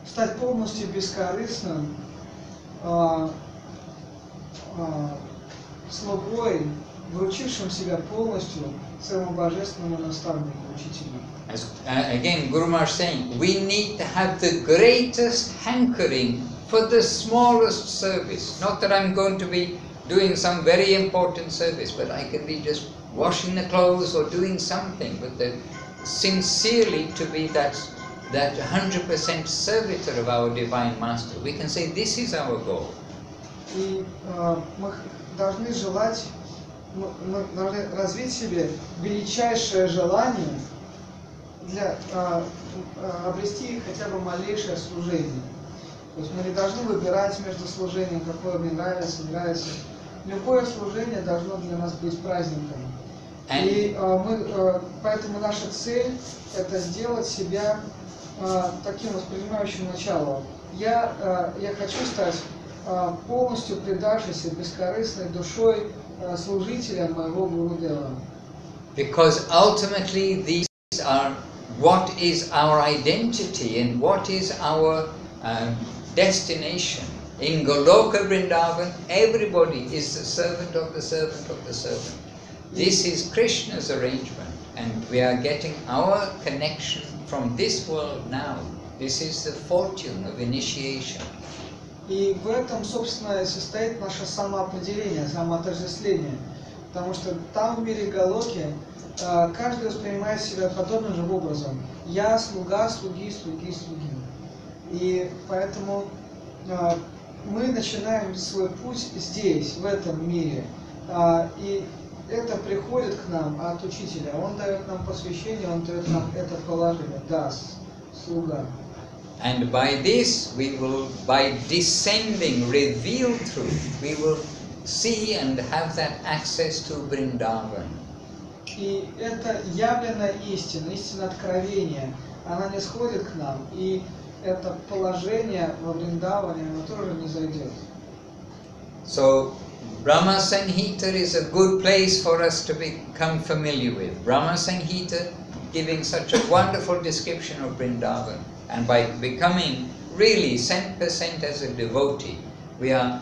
стать полностью бескорыстным слугой, вручившим себя полностью своему божественному наставнику, учителю. As, again, Guru Maharaj saying, we need to have the greatest hankering for the smallest service. Not that I'm going to be doing some very important service, but I can be just washing the clothes or doing something, but sincerely to be that 100% servitor of our Divine Master. We can say this is our goal. И мы должны желать, мы должны развить в себе величайшее желание для обрести хотя бы малейшее служение. То есть мы не должны выбирать между служением, какое мне нравится, не нравится. Любое служение должно для нас быть праздником. И поэтому наша цель – это сделать себя таким воспринимающим началом. Я хочу стать полностью предавшейся, бескорыстной душой служителем моего Гурудева. Because ultimately these are what is our identity and what is our destination. In Goloka Vrindavan, everybody is the servant of the servant of the servant. This is Krishna's arrangement, and we are getting our connection from this world now. This is the fortune of initiation. И в этом, собственно, и состоит наше самоопределение, самоотождествление. Потому что там, в мире Галоки, каждый воспринимает себя подобным же образом. Я слуга, слуги, слуги, слуги. И поэтому мы начинаем свой путь здесь, в этом мире. И это приходит к нам от учителя. Он дает нам посвящение, он дает нам это положение. Дас, слуга. And by this we will, by descending revealed truth, we will see and have that access to Vrindavan. И это явленная истина, истина откровения, она не сходит к нам, и это положение во Вриндаване, оно тоже не зайдет. So, Brahma Sanhita is a good place for us to become familiar with. Brahma Sanhita giving such a wonderful description of Vrindavan. And by becoming really 100% as a devotee, we are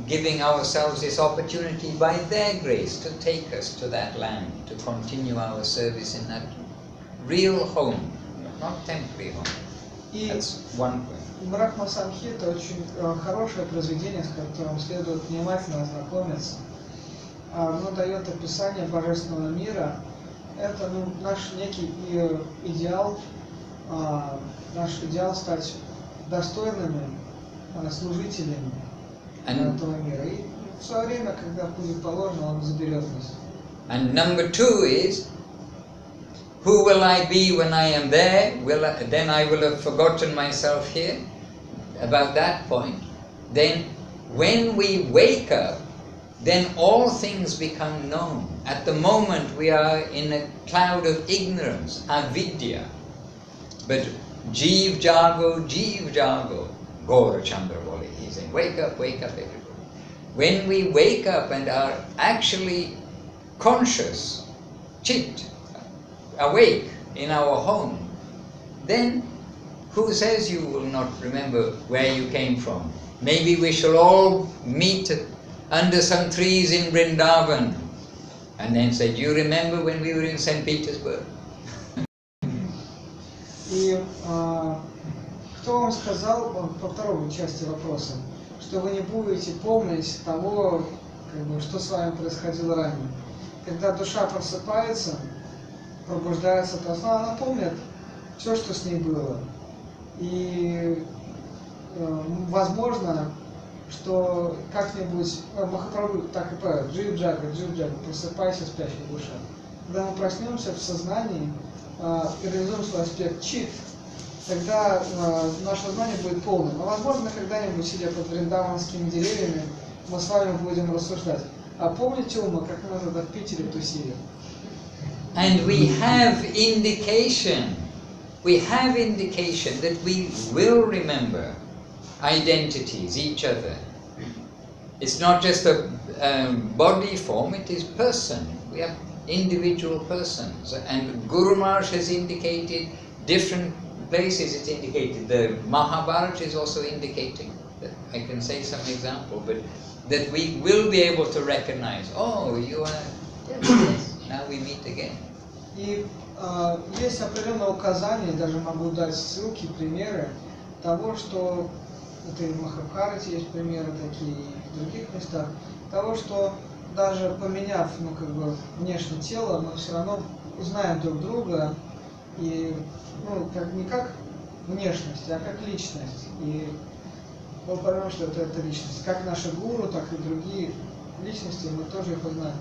giving ourselves this opportunity by their grace to take us to that land, to continue our service in that real home, not temporary home. That's one point. Брахма Самхита очень хорошее произведение, с которым следует внимательно ознакомиться. Оно дает описание божественного мира. Это наш некий идеал, наш идеал стать достойными служителями этого мира. И в свое время, когда будет положено, он заберет нас. And number two is, who will I be when I am there? Then I will have forgotten myself here. About that point. Then when we wake up, then all things become known. At the moment we are in a cloud of ignorance, avidya. But Jeev Jago, Gaura Chandra Wali, he's saying, wake up everybody. When we wake up and are actually conscious, chit, awake in our home, then who says you will not remember where you came from? Maybe we shall all meet under some trees in Vrindavan and then say, do you remember when we were in St. Petersburg? И кто вам сказал, по второй части вопроса, что вы не будете помнить того как бы, что с вами происходило ранее. Когда душа просыпается, пробуждается от сна, она помнит все, что с ней было. И возможно, что как-нибудь Махапрабху так и правит, джиджага, просыпайся, спящая душа. Когда мы проснемся в сознании и реализуем свой аспект чит, тогда наше сознание будет полным. А возможно, когда-нибудь, сидя под вриндаванскими деревьями, мы с вами будем рассуждать. А помните, Ума, как мы тогда в Питере тусили? And we have indication that we will remember identities, each other. It's not just a body form, it is person. We have individual persons. And Guru Maharaj has indicated different places, it's indicated. The Mахарадж is also indicating, that I can say some example, but that we will be able to recognize, oh, you are, yes, now we meet again. И есть определенные указания, даже могу дать ссылки, примеры того, что это и в Махабхарате есть примеры такие, и в других местах, того, что даже поменяв, внешнее тело, мы все равно узнаем друг друга, и, не как внешность, а как личность. И мы поймем, что это личность. Как наши гуру, так и другие личности, мы тоже их узнаем.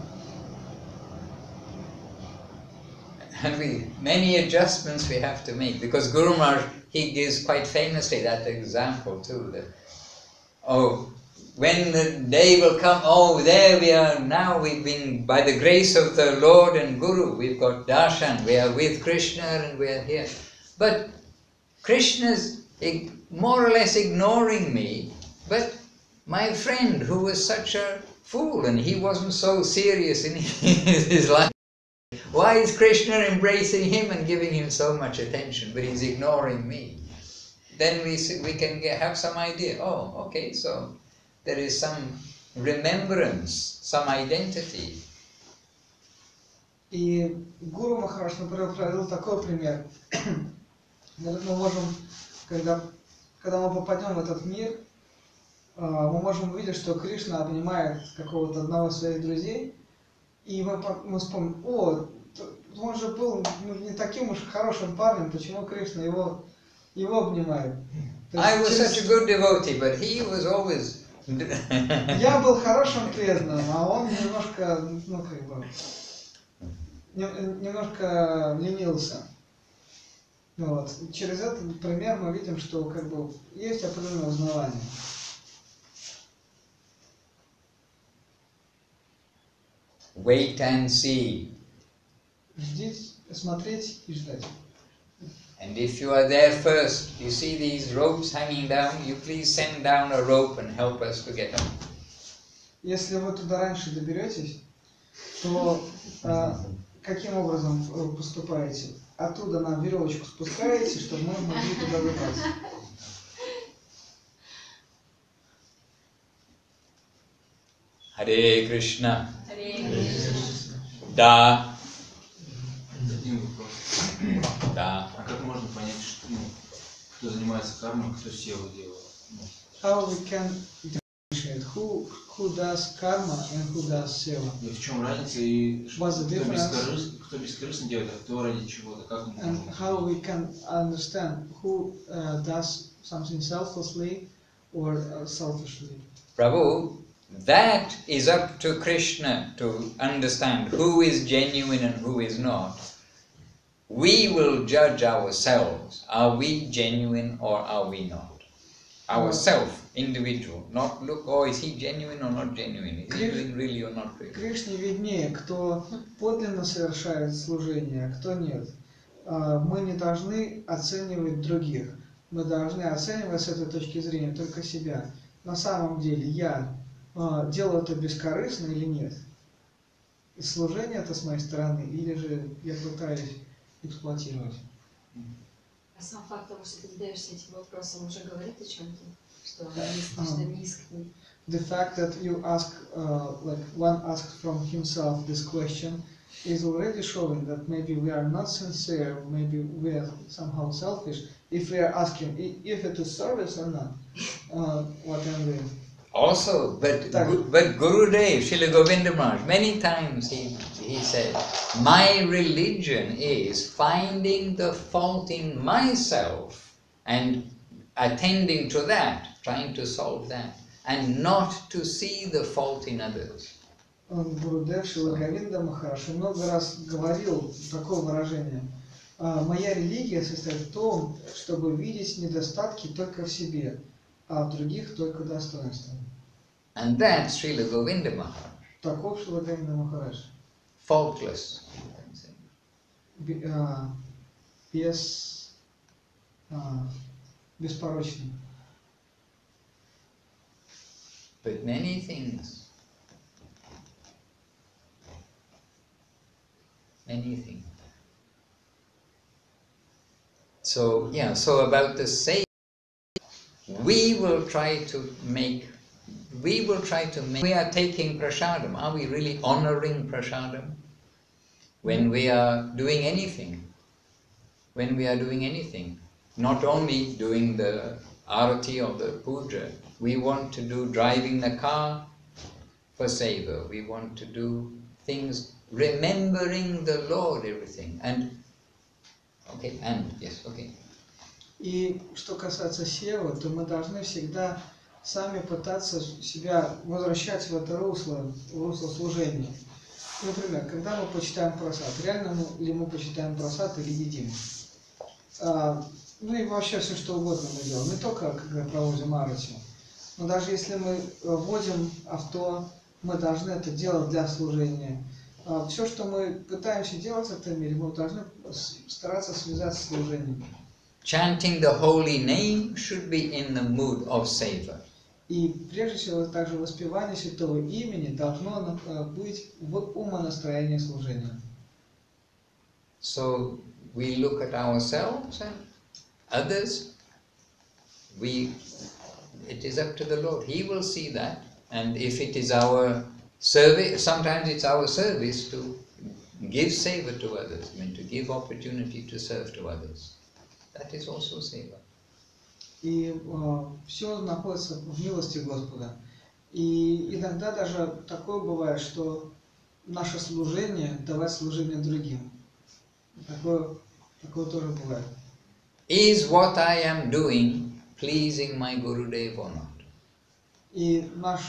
And many adjustments we have to make, because Guru Maharaj, he gives quite famously that example too, that, oh, when the day will come, oh, there we are now, we've been, by the grace of the Lord and Guru, we've got darshan, we are with Krishna and we are here. But Krishna's more or less ignoring me, but my friend who was such a fool and he wasn't so serious in his life, why is Krishna embracing him and giving him so much attention, but he's ignoring me? Then we can have some idea, oh, okay, so there is some remembrance, some identity. И Гуру Махарадж, например, приводил такой пример. Мы можем, когда мы попадем в этот мир, мы можем увидеть, что Кришна обнимает какого-то одного из своих друзей, и мы вспомним, о, он же был не таким уж хорошим парнем, почему Кришна его обнимает? I was such a good devotee, but he was always... Я был хорошим преданным, а он немножко ленился. Вот. Через этот пример мы видим, что есть определенное узнавание. Wait and see. Ждите, смотреть и ждать. And if you are there first, you see these ropes hanging down, you please send down a rope and help us to get up. Если вы туда раньше доберетесь, то каким образом вы поступаете? Оттуда нам веревочку спускаете, чтобы мы могли туда выбраться. Харе Кришна. Харе Кришна. Да. Один вопрос. Да. А как можно понять, что, кто занимается кармой, кто севу делает? How we can differentiate who does karma and who does seva? И в чем разница, и What's the difference? кто бескорыстно делает, а кто ради чего-то, как он And how we can understand who does something selflessly or selfishly? Prabhu, that is up to Krishna to understand who is genuine and who is not. We will judge ourselves. Are we genuine or are we not? Ourself, individual. Not look, oh, is he genuine or not genuine? Is he doing really or not really? Кришне виднее, кто подлинно совершает служение, а кто нет. Мы не должны оценивать других. Мы должны оценивать с этой точки зрения только себя. На самом деле, я делаю это бескорыстно или нет? И служение это с моей стороны, или же я пытаюсь эксплуатировать? А сам факт того, что ты задаешься этим вопросом, уже говорит о чем-то, что достаточно неискренне. The fact that you ask, like one asks from himself this question, is already showing that maybe we are not sincere, maybe we are somehow selfish. If we are asking if it is service or not, what I'm doing. Also, but Gurudev, Srila Govinda Maharaj, many times he said, my religion is finding the fault in myself and attending to that, trying to solve that, and not to see the fault in others. Гурудев Шрила Говинда Махарадж много раз говорил такое выражение. Моя религия состоит в том, чтобы видеть недостатки только в себе, а в других только достоинства. And that's Srila Govinda Maharaj. Таков Шрила Говинда Махарадж. Faultless, you can say. Беспорочный. But many things. So yeah, so about the Savior, we will try to make, we are taking prasadam. Are we really honoring prasadam? When we are doing anything, not only doing the arati or the puja, we want to do driving the car for seva, we want to do things remembering the Lord, everything. И что касается севы, то мы должны всегда сами пытаться себя возвращать в это русло служения. Например, когда мы почитаем прасад, реально ли мы почитаем прасад или едим? Ну и вообще все что угодно мы делаем, не только когда проводим арати. Но даже если мы водим авто, мы должны это делать для служения. Все, что мы пытаемся делать в этом мире, мы должны стараться связаться с служением. Chanting the holy name should be in the mood of seva. И прежде всего также воспевание святого имени должно быть в умонастроении служения. So we look at ourselves and others. It is up to the Lord. He will see that, and if it is our service, sometimes it's our service to give seva to others, to give opportunity to serve to others. That is also seva. И все находится в милости Господа. И иногда даже такое бывает, что наше служение давать служение другим. Такое тоже бывает. Is what I am doing pleasing my Gurudev or not? И наша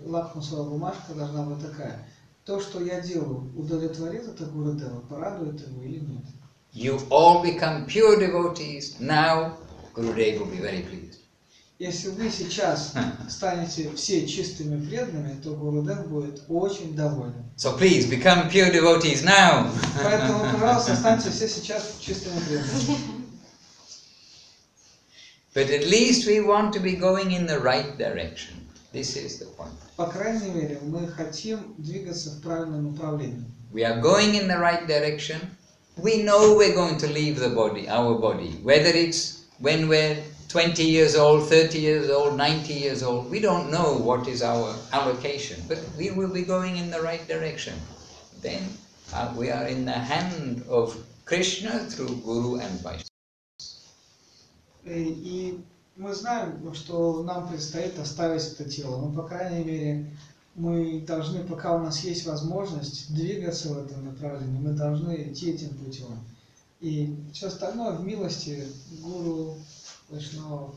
лакмусовая бумажка должна быть такая. То, что я делаю, удовлетворит это Гурудева, порадует его или нет? You all become pure devotees, now Gurudev will be very pleased. Если вы сейчас станете все чистыми преданными, то Гурудев будет очень доволен. So please become pure devotees now. Поэтому, пожалуйста, станьте все сейчас чистыми преданными. But at least we want to be going in the right direction. This is the point. По крайней мере, мы хотим двигаться в правильном направлении. We are going in the right direction. We know we're going to leave the body, our body. Whether it's when we're 20 years old, 30 years old, 90 years old, we don't know what is our allocation, but we will be going in the right direction. Then we are in the hand of Krishna through Guru and Vaishnava. И мы знаем, что нам предстоит оставить это тело, но, по крайней мере, мы должны, пока у нас есть возможность двигаться в этом направлении, мы должны идти этим путем. И все остальное в милости Гуру, Вайшнава.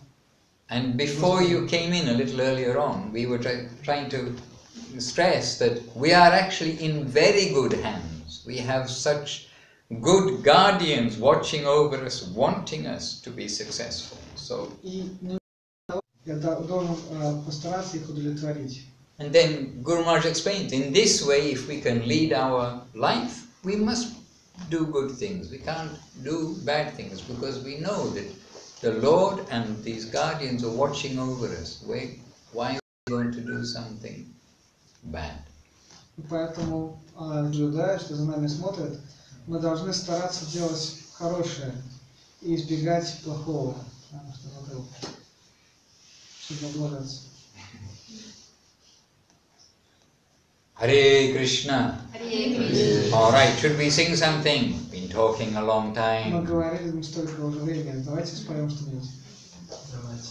And before you came in a little earlier on, we were trying to stress that we are actually in very good hands. We have such good guardians watching over us, wanting us to be successful. So. Я должен постараться их удовлетворить. And then Guru Maharaj explains, in this way, if we can lead our life, we must do good things. We can't do bad things because we know that the Lord and these guardians are watching over us. Why are we going to do something bad? Поэтому, наблюдая, что за нами смотрят, мы должны стараться делать хорошее и избегать плохого. Hare Krishna. Hare Krishna. All right, should we sing something? Been talking a long time. Мы говорили столько уже времени. Давайте споем что-нибудь. Давайте.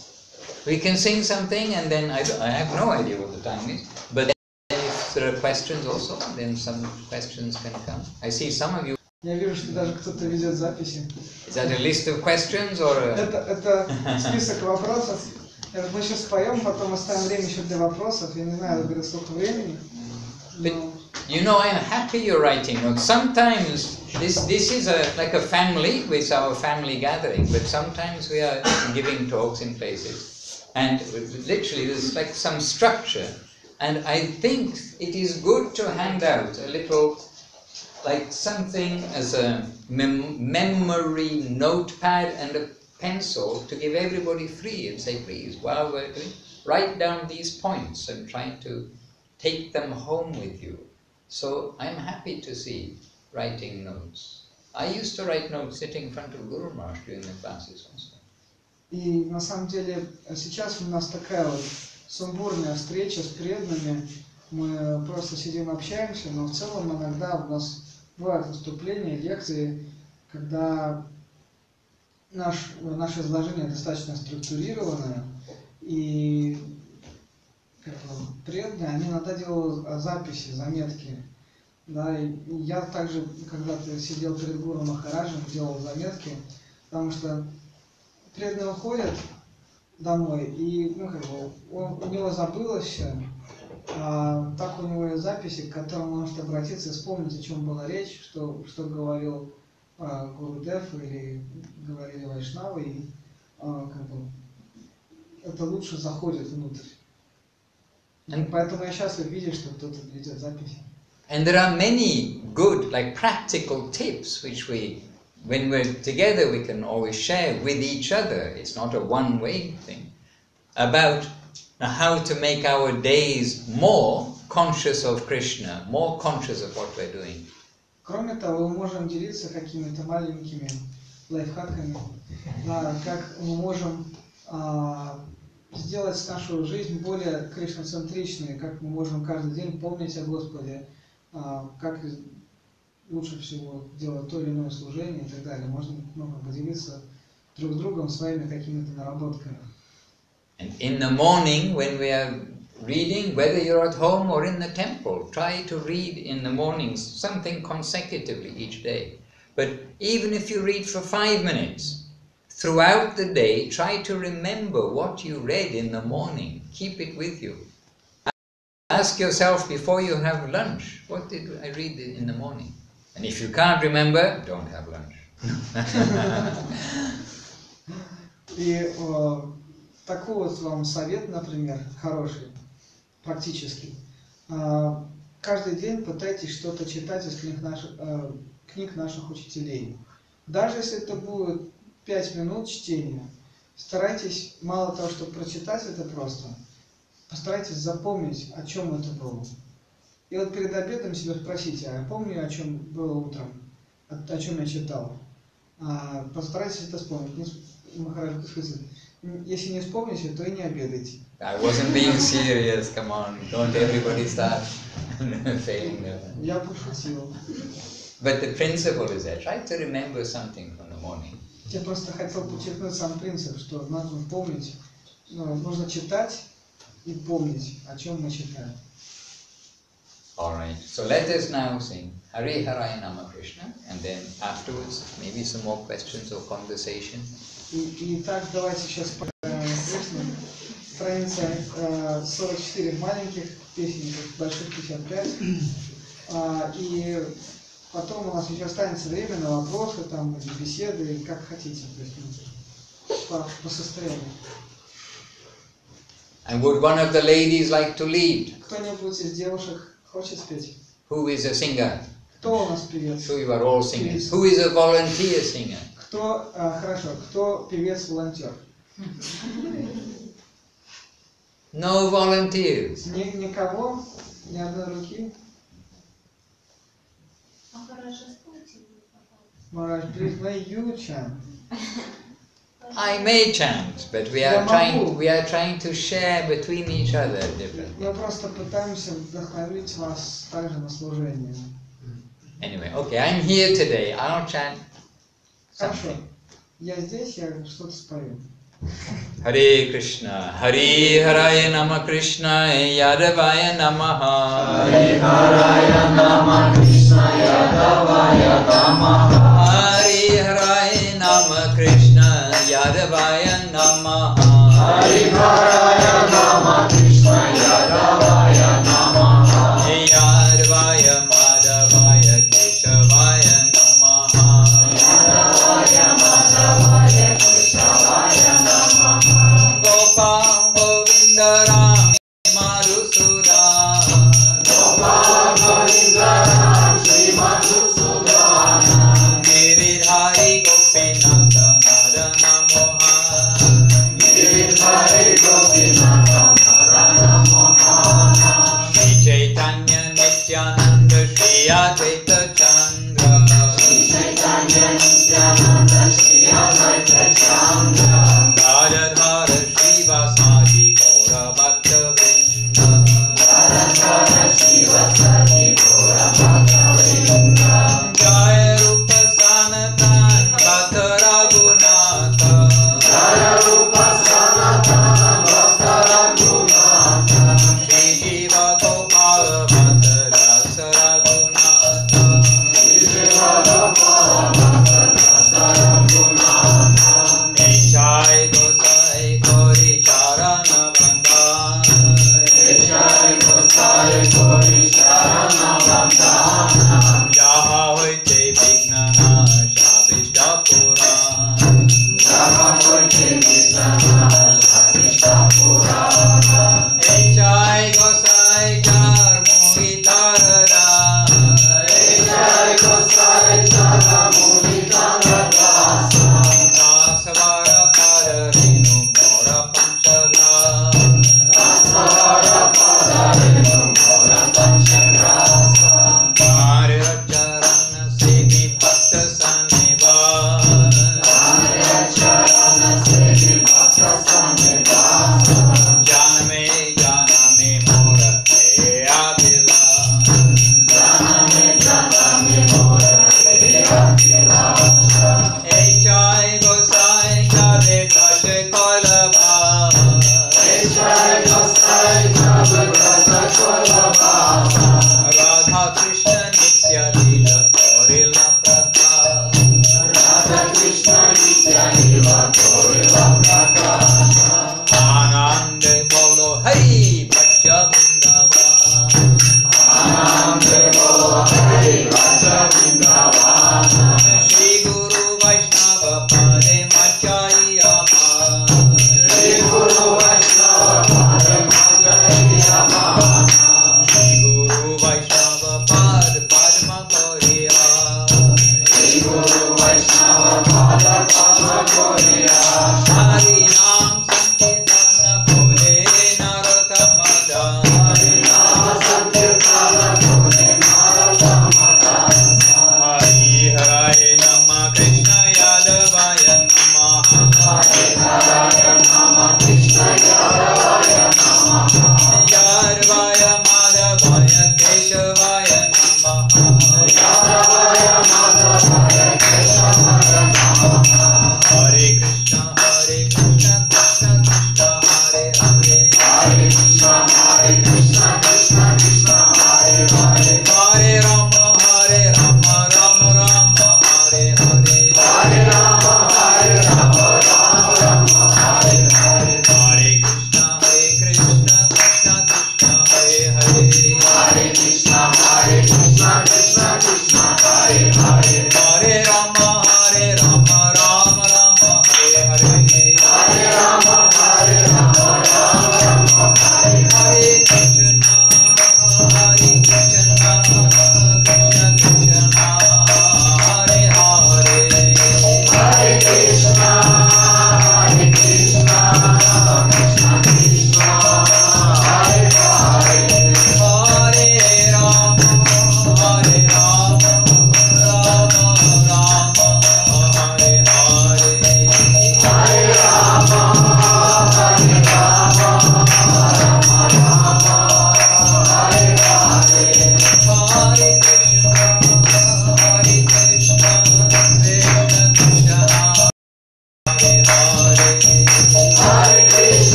We can sing something and then I have no idea what the time is. But then if there are questions also, then some questions can come. I see some of you. Я вижу, что даже кто-то ведет записи. Is that a list of questions or a... Это список вопросов. Мы сейчас споем, потом оставим время еще для вопросов. Я не знаю, говорит, сколько времени. But, you know, I'm happy you're writing notes. Sometimes this is like a family with our family gathering, but sometimes we are giving talks in places. And literally there's like some structure. And I think it is good to hand out a little, like something as a memory notepad and a pencil to give everybody free and say, please, while we're doing, write down these points and try to take them home with you. So I'm happy to see writing notes. I used to write notes sitting in front of Guru Maharaj during the classes also. И на самом деле сейчас у нас такая вот сумбурная встреча с преданными. Мы просто сидим, общаемся, но в целом иногда у нас бывают выступления, лекции, когда наше изложение достаточно структурированное, и преданные, они иногда делают записи, заметки. Да, и я также когда-то сидел перед Гуру Махараджем, делал заметки, потому что преданные уходят домой, и у него забылось все, так у него есть записи, к которым он может обратиться и вспомнить, о чем была речь, что говорил Гурудев или говорили Вайшнавы, и это лучше заходит внутрь. Поэтому я счастлив видеть, что кто-то ведет записи. And there are many good, like practical tips, which when we're together, we can always share with each other. It's not a one-way thing. About how to make our days more conscious of Krishna, more conscious of what we're doing. Кроме того, мы можем делиться какими-то маленькими лайфхаками, как мы можем сделать нашу жизнь более кришноцентричной, как мы можем каждый день помнить о Господе, как лучше всего делать то или иное служение и так далее. Можно поделиться друг с другом своими какими-то наработками. And in the morning, when we are reading, whether you're at home or in the temple, try to read in the mornings something consecutively each day. But even if you read for 5 minutes, throughout the day, try to remember what you read in the morning. Keep it with you. Ask yourself before you have lunch, what did I read in the morning? And if you can't remember, don't have lunch. И такой вот вам совет, например, хороший, практический. Каждый день пытайтесь что-то читать из книг наших учителей. Даже если это будет 5 минут чтения, старайтесь, мало того, чтобы прочитать это просто, постарайтесь запомнить, о чем это было. И вот перед обедом себя спросите, а я помню, о чем было утром, о чем я читал. Постарайтесь это вспомнить. Махарадж говорит, если не вспомните, то и не обедайте. I wasn't being serious, come on, don't everybody start failing there. Я пошутил. But the principle is there, try to remember something from the morning. Я просто хотел подчеркнуть сам принцип, что нужно помнить, нужно читать и помнить, о чем мы читаем. Alright, so let us now sing Hare Hare Nama Krishna, and then afterwards maybe some more questions or conversation. Итак, давайте сейчас Кришна, страница 44 маленьких песенников, больших 55. И потом у нас еще останется время на вопросы, там, беседы, как хотите, то есть по состоянию. And would one of the ladies like to lead? Кто-нибудь из девушек хочет спеть? Who is a singer? Кто у нас певец? So you are all singers. Who is a volunteer singer? Хорошо, кто певец-волонтер? No volunteers. Никого? Ни одной руки? Махарадж, please may you chant. I may chant, but we are trying to share between each other different. Мы просто пытаемся вдохновить вас также на служение. Anyway, okay, I'm here today. I'll chant something. Хорошо. Я здесь, я что-то спою. Hare Krishna, Hare Haraya Nama Krishna Yadavaya Namaha. Hare Haraya Nama Krishna Yadavaya Namaha. Hare Haraya Nama Krishna Yadavaya Namaha. Hare Haraya Nama Krishna Yadavaya Namaha. Yadavaya Madhavaya Keshavaya Namaha. Yadavaya Madhavaya Keshavaya Namaha. Gopal Govinda Ram Madhusudan. Gopal Govinda Ram Shri Madhusudana. Giridhari Gopinatha Madana Mohan. Giridhari Gopinatha Madana Mohana. Shri Chaitanya Nityananda Shri Advaita Chandra. Shri Chaitanya Nityananda Shri Advaita Chandra. Gadadhara Shri Vasudeva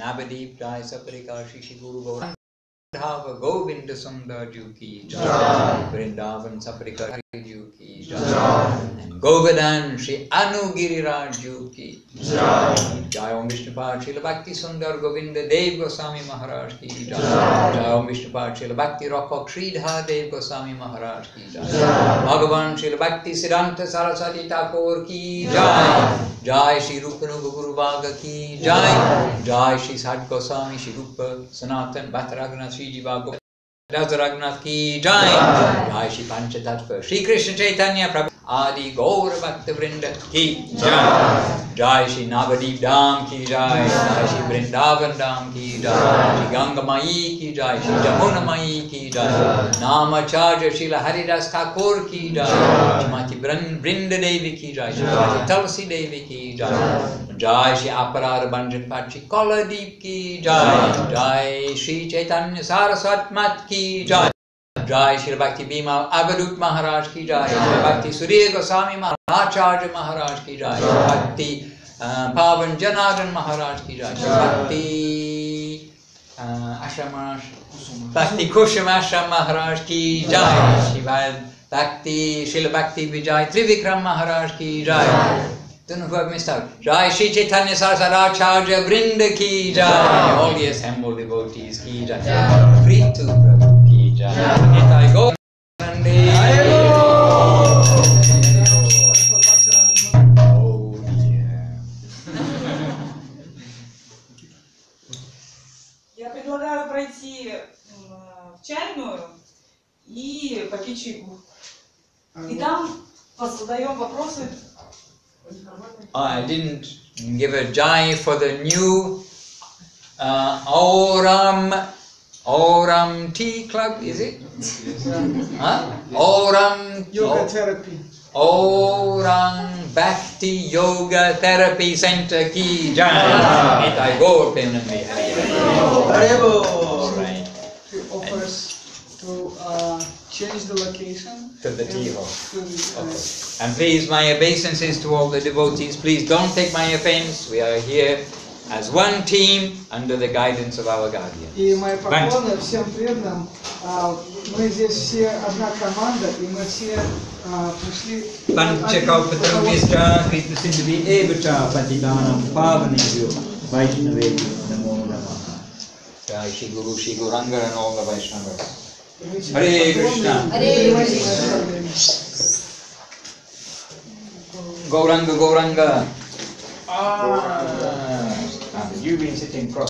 Navadip Jai Saparika Shishi Guru Govardhava Govinda Sundar Ju Ki Jai, Vrindavan Saparika Hari Ju Ki Jai, and Govardhan Shri Anugiriraj Ju Ki Jai, Jai Om Vishnupad Srila Bhakti Sundar Govinda Dev Goswami Maharaj Ki Jai, Jai Om Vishnupad Srila Bhakti Rakok Sridhar Dev Goswami Maharaj Ki Jai, Bhagavan Srila Bhakti Siddhanta Saraswati Thakur Ki Jai, Jai Shri Rupanuga Guru Bhaga Ki Jai, Jai Shri Sadh Goswami Shri Rupa Sanatan Bhatta Raghunath Shri Jiva Radha Raghunath Ki Jai, Jai Shri Panchatattva Shri Krishna Chaitanya Prabhu Adi Gaura Bhakta Vrinda Ki Jai, Jai Shri Navadip Dham Ki Jai, Jai Shri Vrindavan Dham Ki Jai, Shri Ganga Mai Ki Jai, Shri Jamuna Mai Ki Jai, Namacharya Srila Haridas Thakur Ki Jai, Shrimati Vrinda Devi Ki Jai, Shrimati Tulsi Devi Ki Jai, Jai Shri Aparar Banjan Pachi Koladeep Ki Jai, Jai Shri Chaitanya Saraswat Mat Ki Jai, Jai Shri Bhakti Bhima Avadut Maharaj Ki Jai, Shri Bhakti Surya Goswami Maharaj Maharaj Ki Jai, Shri Bhakti Pavan Janardhan Maharaj Ki Jai, Shri Bhakti Ashram Bhakti Kusham Ashram Maharaj Ki Jai, Shri Bhakti Srila Bhakti Vijay Trivikram Maharaj Ki Jai, Don't know who I've missed out. Jai Shri Chaitanya Sarasaracharya Vrinda Ki Jai. All the assembled devotees Ki Jai. Free to Prabhu Ki Jai. Nitai Go. Oh dear. Я предлагаю пройти в чайную и попить чайку. И там задаем вопросы. I didn't give a jai for the new Aurame Tea Club, is it? Huh? Aurame Yoga therapy. Aurame Bhakti Yoga Therapy Center Ki Jai. Nitai Gaur Premanande. Haribol. Right. He offers to change the location To the tea hall. to the, Okay. And please, my obeisances to all the devotees, please don't take my offense. We are here as one team under the guidance of our guardian. И мои поклоны всем преданным. Мы здесь все одна команда, и мы все пришли. Panchakalpatarubhyascha Krishna Sindhuvi evacha patidanam pavanebhyo Vaishnavebhyo namo namaha. Jai Shri Guru Shri Gauranga and all the Vaishnavas. Hare Krishna. Gauranga, Gauranga. You've been sitting cross.